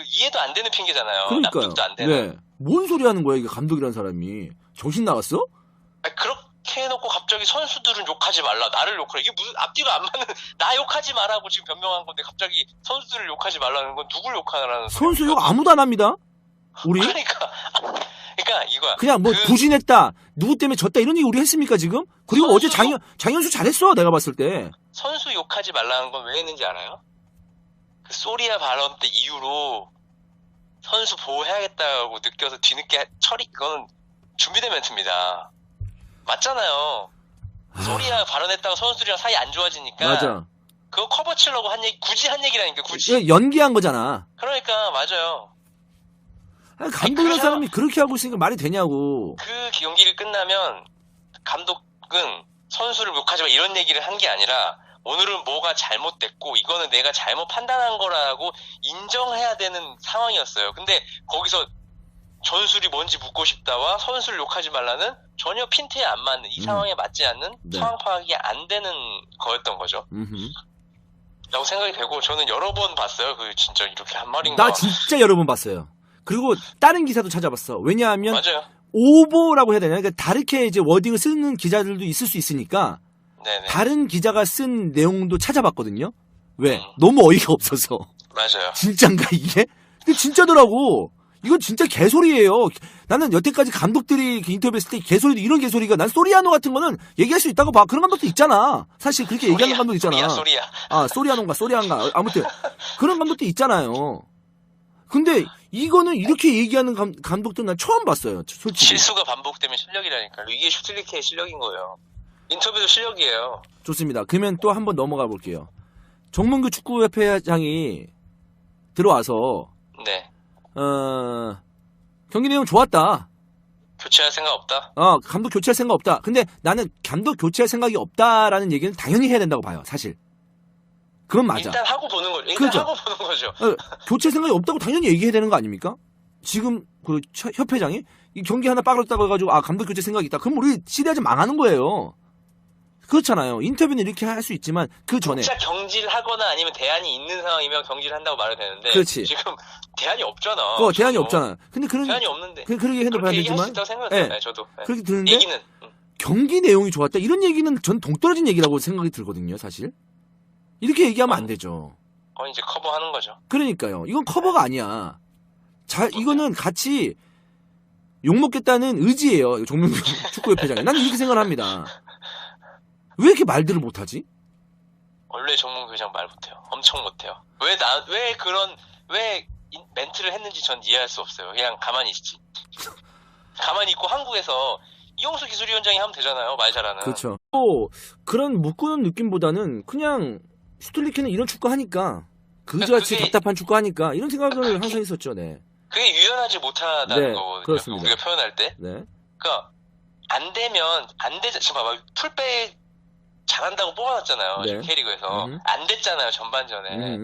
이해도 안 되는 핑계잖아요. 그러니까요. 납득도 안 되는. 네. 뭔 소리 하는 거야, 이게 감독이라는 사람이. 정신 나갔어? 아니, 그렇게 해놓고 갑자기 선수들은 욕하지 말라. 나를 욕하라. 이게 무슨 앞뒤가 안 맞는, 나 욕하지 말라고 지금 변명한 건데 갑자기 선수들을 욕하지 말라는 건 누굴 욕하라는 선수 욕 아무도 안 합니다. 우리? 그러니까 이거야. 그냥 뭐 부진했다, 누구 때문에 졌다 이런 얘기 우리 했습니까 지금? 그리고 어제 장현수 잘했어, 내가 봤을 때. 선수 욕하지 말라는 건 왜 했는지 알아요? 그 소리아 발언 때 이후로 선수 보호해야겠다고 느껴서 뒤늦게 그거는 준비된 멘트입니다. 맞잖아요. 소리아 발언했다고 선수들이랑 사이 안 좋아지니까. 맞아. 그거 커버 치려고 한 얘기, 굳이 한 얘기라니까, 굳이. 이거 연기한 거잖아. 그러니까, 맞아요. 아니, 감독이라는 사람이 그렇게 하고 있으니까 말이 되냐고. 그 경기를 끝나면 감독은 선수를 욕하지 마 이런 얘기를 한 게 아니라 오늘은 뭐가 잘못됐고 이거는 내가 잘못 판단한 거라고 인정해야 되는 상황이었어요. 근데 거기서 전술이 뭔지 묻고 싶다와 선수를 욕하지 말라는 전혀 핀트에 안 맞는 이 상황에 맞지 않는 네. 상황 파악이 안 되는 거였던 거죠. 라고 생각이 되고 저는 여러 번 봤어요. 그 진짜 이렇게 한 말인가. 나 진짜 여러 번 봤어요. 그리고 다른 기사도 찾아봤어. 왜냐하면 맞아요. 오보라고 해야 되나? 그러니까 다르게 이제 워딩을 쓰는 기자들도 있을 수 있으니까 네네. 다른 기자가 쓴 내용도 찾아봤거든요. 왜? 너무 어이가 없어서. 맞아요. 진짠가 이게? 근데 진짜더라고. 이건 진짜 개소리예요. 나는 여태까지 감독들이 인터뷰했을 때 개소리도 이런 개소리가 난 소리아노 같은 거는 얘기할 수 있다고 봐. 그런 감독도 있잖아. 사실 그렇게 얘기하는 감독 있잖아. 소리야. 아, 소리아노인가 소리안가 아무튼 그런 감독도 있잖아요. 근데 이거는 이렇게 얘기하는 감독들 난 처음 봤어요. 솔직히. 실수가 반복되면 실력이라니까요. 이게 슈틸리케의 실력인 거예요. 인터뷰도 실력이에요. 좋습니다. 그러면 또 한번 넘어가 볼게요. 정문규 축구협회장이 들어와서 네. 경기 내용 좋았다. 교체할 생각 없다? 감독 교체할 생각 없다. 근데 나는 감독 교체할 생각이 없다라는 얘기는 당연히 해야 된다고 봐요. 사실. 그건 맞아. 일단 하고 보는 거죠. 그렇죠. 하고 보는 거죠. 교체 생각이 없다고 당연히 얘기해야 되는 거 아닙니까? 지금 그 협회장이 이 경기 하나 빠졌다고 해가지고 감독 교체 생각이 있다. 그럼 우리 시리아즈 망하는 거예요. 그렇잖아요. 인터뷰는 이렇게 할 수 있지만 그 전에 진짜 경질하거나 아니면 대안이 있는 상황이면 경질한다고 말을 되는데 그렇지. 지금 대안이 없잖아. 대안이 없잖아. 근데 그런 대안이 없는데 그렇게 핸드봐야 그렇게 얘기할 수 되지만 있다고 생각해요. 네. 네, 저도. 네. 그렇게 드는데 얘기는 경기 내용이 좋았다. 이런 얘기는 전 동떨어진 얘기라고 생각이 들거든요. 사실 이렇게 얘기하면 안 되죠. 이제 커버하는 거죠. 그러니까요. 이건 커버가 아니야. 이거는 같이 욕먹겠다는 의지예요. 정명규 축구협회장이. 난 이렇게 생각을 합니다. 왜 이렇게 말들을 못하지? 원래 정몽규 회장 말 못해요. 엄청 못해요. 왜 멘트를 했는지 전 이해할 수 없어요. 그냥 가만히 있지. 가만히 있고 한국에서 이용수 기술위원장이 하면 되잖아요. 말 잘하는. 그렇죠. 그런 묶는 느낌보다는 그냥 슈틸리케는 이런 축구 하니까 그지같이 답답한 축구 하니까 이런 생각을 항상 했었죠. 네. 그게 유연하지 못하다는 네, 거거든요. 그렇습니다. 우리가 표현할 때. 네. 그러니까 안 되면 안 되자. 지금 봐봐. 풀백 잘한다고 뽑아놨잖아요. 네. 지금 K리그에서. 안 됐잖아요. 전반전에.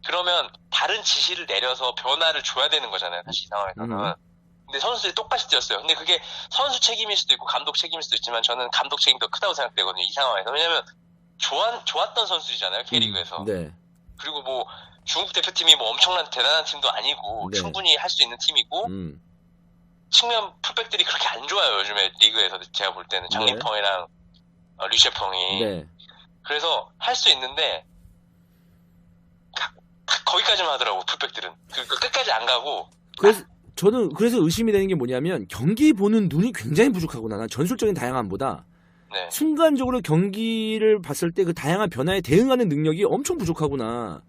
그러면 다른 지시를 내려서 변화를 줘야 되는 거잖아요. 사실 이 상황에서는. 근데 선수들이 똑같이 뛰었어요. 근데 그게 선수 책임일 수도 있고 감독 책임일 수도 있지만 저는 감독 책임이 더 크다고 생각되거든요. 이 상황에서. 왜냐면 좋았던 선수들이잖아요. K리그에서. 네. 그리고 뭐 중국 대표팀이 뭐 엄청난 대단한 팀도 아니고 네. 충분히 할 수 있는 팀이고 측면 풀백들이 그렇게 안 좋아요. 요즘에 리그에서 제가 볼 때는 장림펑이랑 류셰펑이. 네. 그래서 할 수 있는데 거기까지만 하더라고. 풀백들은. 끝까지 안 가고. 저는 그래서 의심이 되는 게 뭐냐면 경기 보는 눈이 굉장히 부족하구나. 난 전술적인 다양함보다 네. 순간적으로 경기를 봤을 때 그 다양한 변화에 대응하는 능력이 엄청 부족하구나.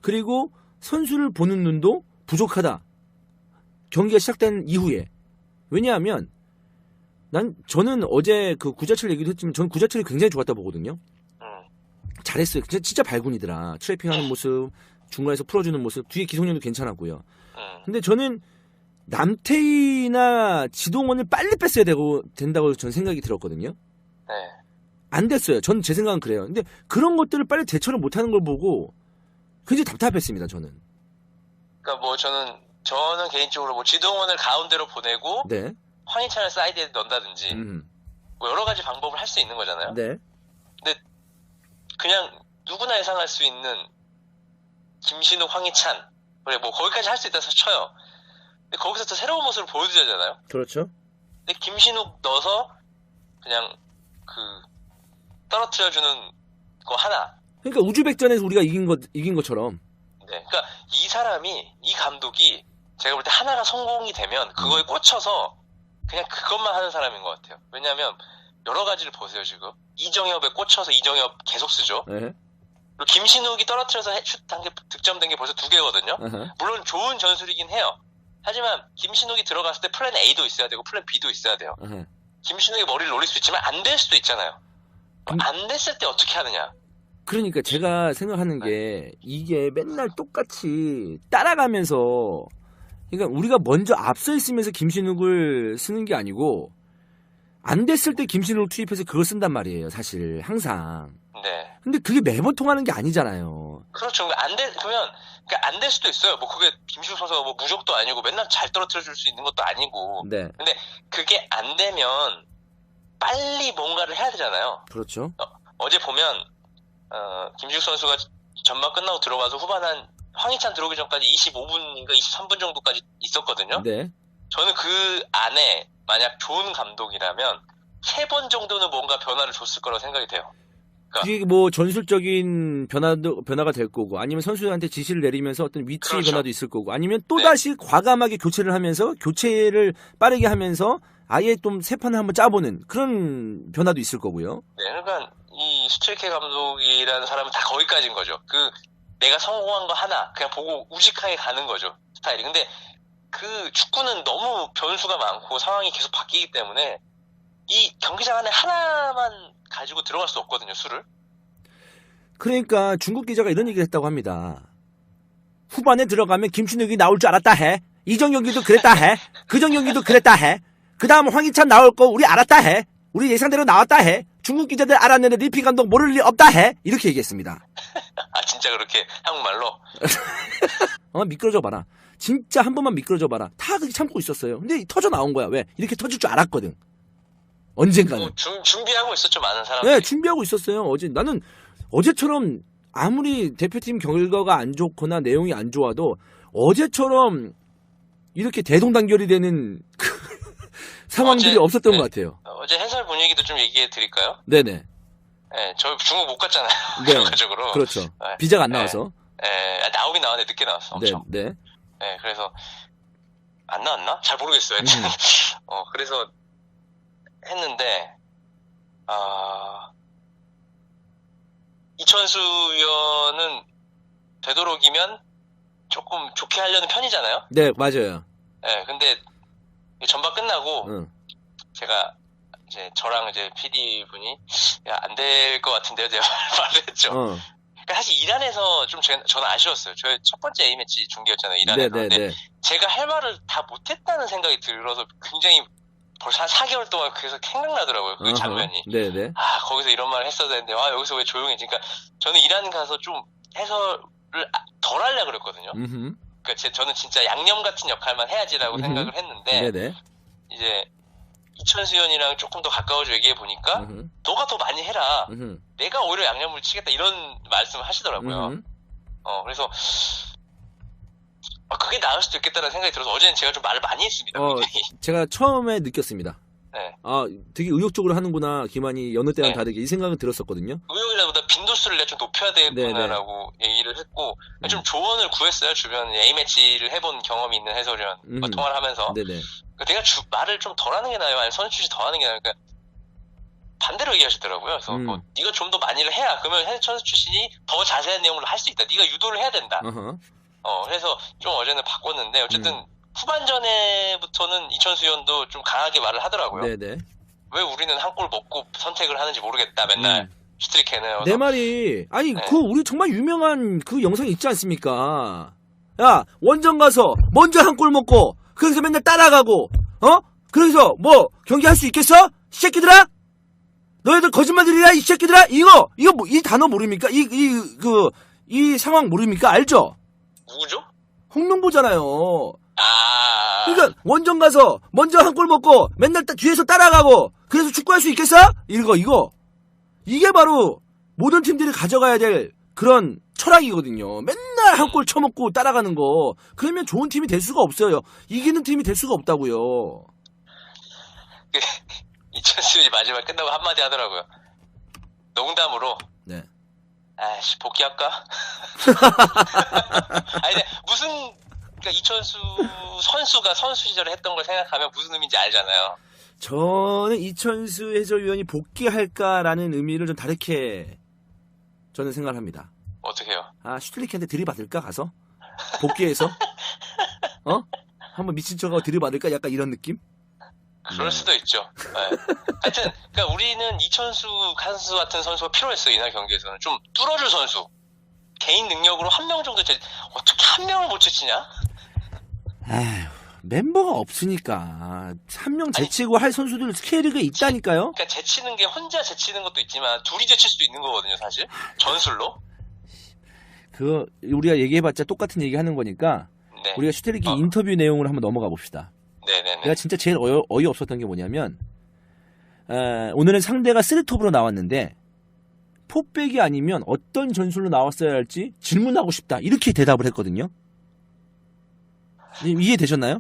그리고 선수를 보는 눈도 부족하다. 경기가 시작된 이후에. 왜냐하면 저는 어제 그 구자철 얘기도 했지만 저는 구자철이 굉장히 좋았다 보거든요. 잘했어요. 진짜 발군이더라. 트래핑하는 모습, 중간에서 풀어주는 모습, 뒤에 기성용도 괜찮았고요. 근데 저는 남태희나 지동원을 빨리 뺐어야 된다고 저는 생각이 들었거든요. 네. 안 됐어요. 전 제 생각은 그래요. 근데 그런 것들을 빨리 대처를 못하는 걸 보고 굉장히 답답했습니다. 저는. 그러니까 뭐 저는 저는 개인적으로 뭐 지동원을 가운데로 보내고 네. 황희찬을 사이드에 넣는다든지 뭐 여러 가지 방법을 할 수 있는 거잖아요. 네. 근데 그냥 누구나 예상할 수 있는 김신욱, 황희찬 그래 뭐 거기까지 할 수 있다 쳐요. 근데 거기서 또 새로운 모습을 보여주잖아요. 그렇죠. 근데 김신욱 넣어서 그냥 떨어뜨려주는 거 하나. 그러니까 우즈벡전에서 우리가 이긴 것처럼. 네. 그러니까 이 감독이 제가 볼 때 하나가 성공이 되면 그거에 꽂혀서 그냥 그것만 하는 사람인 것 같아요. 왜냐하면 여러 가지를 보세요 지금. 이정엽에 꽂혀서 이정엽 계속 쓰죠. 네. 그리고 김신욱이 떨어뜨려서 슛 단계 득점된 게 벌써 2개거든요. 물론 좋은 전술이긴 해요. 하지만 김신욱이 들어갔을 때 플랜 A도 있어야 되고 플랜 B도 있어야 돼요. 김신욱이 머리를 노릴 수 있지만 안 될 수도 있잖아요. 안 됐을 때 어떻게 하느냐. 그러니까 제가 생각하는 게 이게 맨날 똑같이 따라가면서 그러니까 우리가 먼저 앞서 있으면서 김신욱을 쓰는 게 아니고 안 됐을 때 김신욱을 투입해서 그걸 쓴단 말이에요. 사실 항상. 네. 근데 그게 매번 통하는 게 아니잖아요. 그렇죠. 그러면 안 될 수도 있어요. 뭐 그게 김신욱 선수가 뭐 무적도 아니고 맨날 잘 떨어뜨려 줄 수 있는 것도 아니고. 네. 근데 그게 안 되면 빨리 뭔가를 해야 되잖아요. 그렇죠. 어제 보면 김신욱 선수가 전반 끝나고 들어가서 후반 한 황희찬 들어오기 전까지 25분인가 23분 정도까지 있었거든요. 네. 저는 그 안에 만약 좋은 감독이라면 3번 정도는 뭔가 변화를 줬을 거라고 생각이 돼요. 그게 뭐 전술적인 변화가 될 거고 아니면 선수들한테 지시를 내리면서 어떤 위치 그렇죠. 변화도 있을 거고 아니면 또다시 과감하게 교체를 하면서 교체를 빠르게 하면서 아예 좀 새 판을 한번 짜보는 그런 변화도 있을 거고요. 네, 그러니까 이 스트리케 감독이라는 사람은 다 거기까지인 거죠. 내가 성공한 거 하나 그냥 보고 우직하게 가는 거죠. 스타일이. 근데 그 축구는 너무 변수가 많고 상황이 계속 바뀌기 때문에 이 경기장 안에 하나만 가지고 들어갈 수 없거든요, 수를. 그러니까 중국 기자가 이런 얘기를 했다고 합니다. 후반에 들어가면 김신욱이 나올 줄 알았다 해. 이전 경기도 그랬다 해. 그전 경기도 그랬다 해. 그 다음 황희찬 나올 거 우리 알았다 해. 우리 예상대로 나왔다 해. 중국 기자들 알았는데 리피 감독 모를 리 없다 해. 이렇게 얘기했습니다. 아, 진짜 그렇게 한국말로? 미끄러져 봐라. 진짜 한 번만 미끄러져 봐라. 다 그렇게 참고 있었어요. 근데 터져 나온 거야. 왜? 이렇게 터질 줄 알았거든. 언젠가는. 준비하고 있었죠, 많은 사람들이. 네, 준비하고 있었어요. 나는 어제처럼 아무리 대표팀 결과가 안 좋거나 내용이 안 좋아도 어제처럼 이렇게 대동단결이 되는 상황들이 없었던 것 같아요. 어제 해설 분위기도 좀 얘기해 드릴까요? 네네. 네, 저희 중국 못 갔잖아요. 네. 결과적으로. 그렇죠. 네. 비자가 안 나와서. 네, 나오긴 나왔는데 늦게 나왔어. 엄청. 네. 네, 그래서 안 나왔나? 잘 모르겠어요. 그래서 했는데 이천수 위원은 되도록이면 조금 좋게 하려는 편이잖아요. 네, 맞아요. 네, 근데 전반 끝나고 응. 제가 이제 저랑 이제 PD 분이 안 될 것 같은데요, 제가 말을 했죠. 그러니까 사실 이란에서 좀 저는 아쉬웠어요. 저의 첫 번째 A매치 중계였잖아요, 이란에서. 근데 제가 할 말을 다 못했다는 생각이 들어서 굉장히 벌써 한 4개월 동안 계속 생각나더라고요, 그 장면이. 네네. 거기서 이런 말을 했어야 되는데, 여기서 왜 조용해지? 그러니까 저는 이란 가서 좀 해설을 덜 하려고 그랬거든요. 그러니까 저는 진짜 양념 같은 역할만 해야지라고 생각을 했는데, 네네. 이제 이천수 의원이랑 조금 더 가까워져 얘기해 보니까 너가 더 많이 해라. 내가 오히려 양념을 치겠다 이런 말씀을 하시더라고요. 그래서 그게 나을 수도 있겠다는 생각이 들어서 어제는 제가 좀 말을 많이 했습니다. 제가 처음에 느꼈습니다. 네. 되게 의욕적으로 하는구나. 김한이 여느 때랑 네. 다르게 이 생각은 들었었거든요. 의욕이라보다 빈도수를 내가 좀 높여야 되겠구나라고 얘기를 했고 좀 조언을 구했어요. 주변 A매치를 해본 경험이 있는 해설위원과 통화를 하면서 네네. 내가 말을 좀 덜 하는 게 나아요? 아니면 선수 출신 더 하는 게 나아요? 그러니까 반대로 얘기하시더라고요. 그래서 네가 좀 더 많이를 해야 그러면 선수 출신이 더 자세한 내용을 할 수 있다. 네가 유도를 해야 된다. 그래서 좀 어제는 바꿨는데 어쨌든 후반전에부터는 이천수 의원도 좀 강하게 말을 하더라고요. 네네. 왜 우리는 한 골 먹고 선택을 하는지 모르겠다. 맨날 슈트리케는. 내 말이 그 우리 정말 유명한 그 영상이 있지 않습니까? 야, 원정 가서 먼저 한 골 먹고 그래서 맨날 따라가고 그래서 뭐 경기 할 수 있겠어? 이 새끼들아? 너희들 거짓말들이야 이 새끼들아? 이거 뭐 이 단어 모릅니까? 이 상황 모릅니까? 알죠? 누구죠? 홍명보잖아요. 원정 가서 먼저 한 골 먹고 맨날 뒤에서 따라가고 그래서 축구할 수 있겠어? 이거 이게 바로 모든 팀들이 가져가야 될 그런 철학이거든요. 맨날 한 골 쳐먹고 따라가는 거. 그러면 좋은 팀이 될 수가 없어요. 이기는 팀이 될 수가 없다고요. 이천수 마지막 끝나고 한마디 하더라고요. 농담으로. 네. 아이씨, 복귀할까? 아니, 근데 그러니까 이천수 선수가 선수 시절에 했던 걸 생각하면 무슨 의미인지 알잖아요. 저는 이천수 해설위원이 복귀할까라는 의미를 좀 다르게 저는 생각을 합니다. 어떻게 해요? 슈틸리케한테 들이받을까 가서? 복귀해서? 한번 미친 척하고 들이받을까? 약간 이런 느낌? 그럴 수도 있죠. 네. 하여튼 그러니까 우리는 이천수 간수 같은 선수가 필요했어요. 이날 경기에서는 좀 뚫어줄 선수. 개인 능력으로 한 명 정도 어떻게 한 명을 못 제치냐? 아휴, 멤버가 없으니까 한 명 제치고 할 선수들 K리그에 있다니까요. 그러니까 제치는 게 혼자 제치는 것도 있지만 둘이 제칠 수도 있는 거거든요, 사실. 전술로. 그거 우리가 얘기해봤자 똑같은 얘기 하는 거니까 네. 우리가 슈틸리케 인터뷰 내용으로 한번 넘어가 봅시다. 네네네. 내가 진짜 제일 어이없었던 게 뭐냐면 오늘은 상대가 3톱으로 나왔는데 포백이 아니면 어떤 전술로 나왔어야 할지 질문하고 싶다. 이렇게 대답을 했거든요. 이해되셨나요?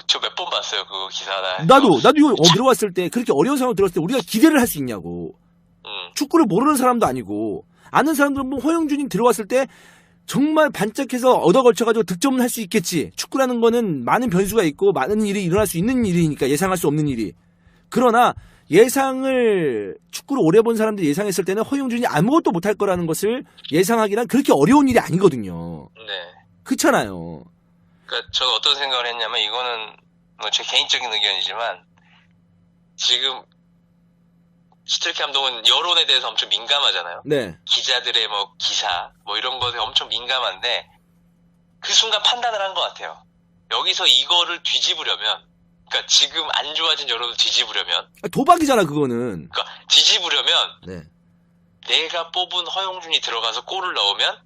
저 몇 번 봤어요, 그 기사. 나도 이거 들어왔을 때 그렇게 어려운 상황 들어왔을 때 우리가 기대를 할 수 있냐고. 축구를 모르는 사람도 아니고 아는 사람들은 뭐 허영준이 들어왔을 때 정말 반짝해서 얻어걸쳐가지고 득점을 할 수 있겠지. 축구라는 거는 많은 변수가 있고 많은 일이 일어날 수 있는 일이니까 예상할 수 없는 일이. 그러나 예상을 축구를 오래 본 사람들이 예상했을 때는 허영준이 아무것도 못할 거라는 것을 예상하기란 그렇게 어려운 일이 아니거든요. 네. 그렇잖아요. 그러니까 저는 어떤 생각을 했냐면 이거는 뭐 제 개인적인 의견이지만 지금 슈틸리케 감독은 여론에 대해서 엄청 민감하잖아요. 네. 기자들의 뭐 기사 뭐 이런 것에 엄청 민감한데 그 순간 판단을 한 것 같아요. 여기서 이거를 뒤집으려면 그러니까 지금 안 좋아진 여론을 뒤집으려면 도박이잖아 그거는. 그러니까 뒤집으려면 네. 내가 뽑은 허용준이 들어가서 골을 넣으면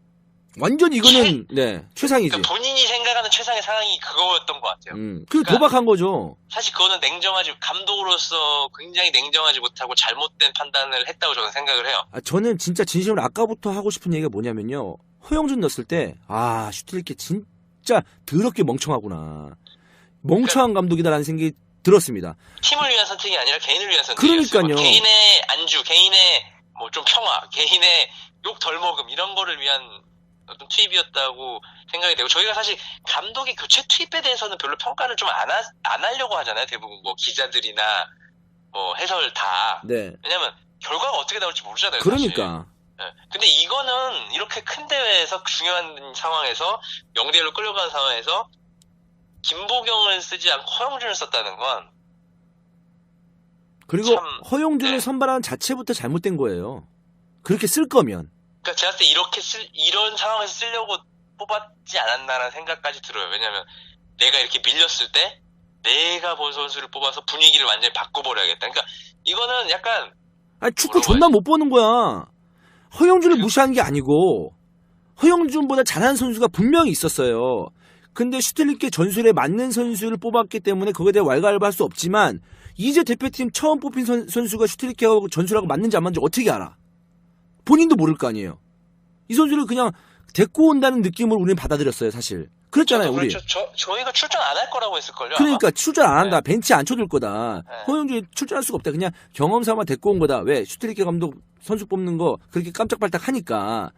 완전 이거는 네 최상이지. 그러니까 본인이 생각하는 최상의 상황이 그거였던 것 같아요. 그 그러니까 도박한 거죠. 사실 그거는 감독으로서 굉장히 냉정하지 못하고 잘못된 판단을 했다고 저는 생각을 해요. 저는 진짜 진심으로 아까부터 하고 싶은 얘기가 뭐냐면요. 허영준 넣었을 때 슈틸리케 진짜 더럽게 멍청하구나. 멍청한 감독이다라는 생각이 들었습니다. 팀을 위한 선택이 아니라 개인을 위한 선택이었어요. 그러니까요. 뭐 개인의 안주, 개인의 뭐 좀 평화, 개인의 욕 덜 먹음 이런 거를 위한 어떤 투입이었다고 생각이 되고 저희가 사실 감독의 교체 투입에 대해서는 별로 평가를 좀 안 하려고 하잖아요. 대부분 뭐 기자들이나 뭐 해설 다. 네. 왜냐면 결과가 어떻게 나올지 모르잖아요. 그러니까. 네. 근데 이거는 이렇게 큰 대회에서 중요한 상황에서 0대1로 끌려가는 상황에서 김보경을 쓰지 않고 허영준을 썼다는 건 그리고 참, 허영준을 네. 선발하는 자체부터 잘못된 거예요. 그렇게 쓸 거면. 그러니까 제가 봤을 때 이런 상황에서 쓰려고 뽑았지 않았나라는 생각까지 들어요. 왜냐면 내가 이렇게 밀렸을 때 내가 본 선수를 뽑아서 분위기를 완전히 바꿔버려야겠다. 그러니까 이거는 약간 축구 존나 못 보는 거야. 허영준을 무시한 게 아니고 허영준보다 잘하는 선수가 분명히 있었어요. 근데 슈틸리케 전술에 맞는 선수를 뽑았기 때문에 그거에 대해 왈가왈부할 수 없지만 이제 대표팀 처음 뽑힌 선수가 슈틸리케하고 전술하고 맞는지 안 맞는지 어떻게 알아? 본인도 모를 거 아니에요. 이 선수를 그냥 데리고 온다는 느낌으로 우리는 받아들였어요, 사실. 그랬잖아요, 우리. 그렇죠. 저희가 출전 안 할 거라고 했을걸요. 그러니까 아마? 출전 안 한다. 네. 벤치 안 쳐둘 거다. 네. 허영준이 출전할 수가 없다. 그냥 경험 삼아 데리고 온 거다. 왜? 슈틸리케 감독 선수 뽑는 거 그렇게 깜짝발짝 하니까.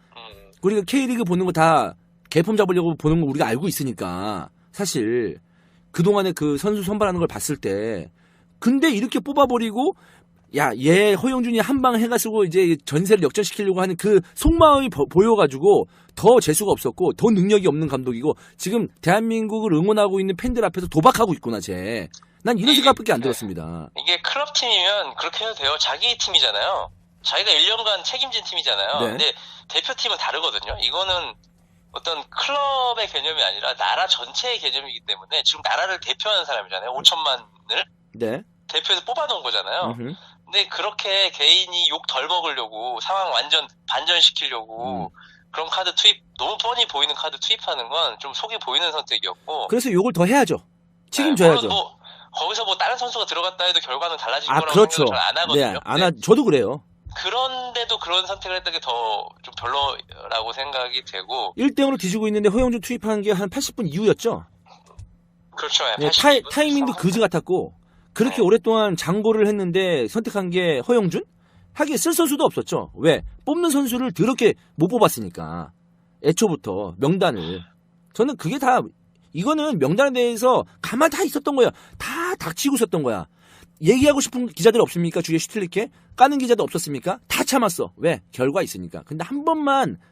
우리가 K리그 보는 거 다 개폼 잡으려고 보는 거 우리가 알고 있으니까. 사실 그동안에 그 선수 선발하는 걸 봤을 때 근데 이렇게 뽑아버리고 얘 허영준이 한 방 해가지고 이제 전세를 역전시키려고 하는 그 속마음이 보여가지고 더 재수가 없었고 더 능력이 없는 감독이고 지금 대한민국을 응원하고 있는 팬들 앞에서 도박하고 있구나 쟤. 난 이런 생각밖에 안 들었습니다. 이게 클럽 팀이면 그렇게 해도 돼요. 자기 팀이잖아요. 자기가 1년간 책임진 팀이잖아요. 네. 근데 대표팀은 다르거든요. 이거는 어떤 클럽의 개념이 아니라 나라 전체의 개념이기 때문에 지금 나라를 대표하는 사람이잖아요. 5천만을 네. 대표해서 뽑아놓은 거잖아요. 근데 그렇게 개인이 욕 덜 먹으려고 상황 완전 반전시키려고 그런 카드 투입 너무 뻔히 보이는 카드 투입하는 건 좀 속이 보이는 선택이었고 그래서 욕을 더 해야죠. 책임져야죠. 거기서 뭐 다른 선수가 들어갔다 해도 결과는 달라질 아, 거라고 그렇죠. 생각을 잘 안 하거든요. 네, 저도 그래요. 그런데도 그런 선택을 했던 게 더 좀 별로라고 생각이 되고. 1대0으로 뒤지고 있는데 허영준 투입한 게 한 80분 이후였죠. 그렇죠. 네, 타이밍도 그지 같았고 그렇게 네. 오랫동안 장고를 했는데 선택한 게 허영준? 하기에 쓸 선수도 없었죠. 왜? 뽑는 선수를 더럽게 못 뽑았으니까. 애초부터 명단을. 저는 그게 다 이거는 명단에 대해서 가만 다 있었던 거야. 다 닥치고 있었던 거야. 얘기하고 싶은 기자들 없습니까? 주위에 슈틸리케? 까는 기자도 없었습니까? 다 참았어. 왜? 결과 있으니까. 근데 한 번만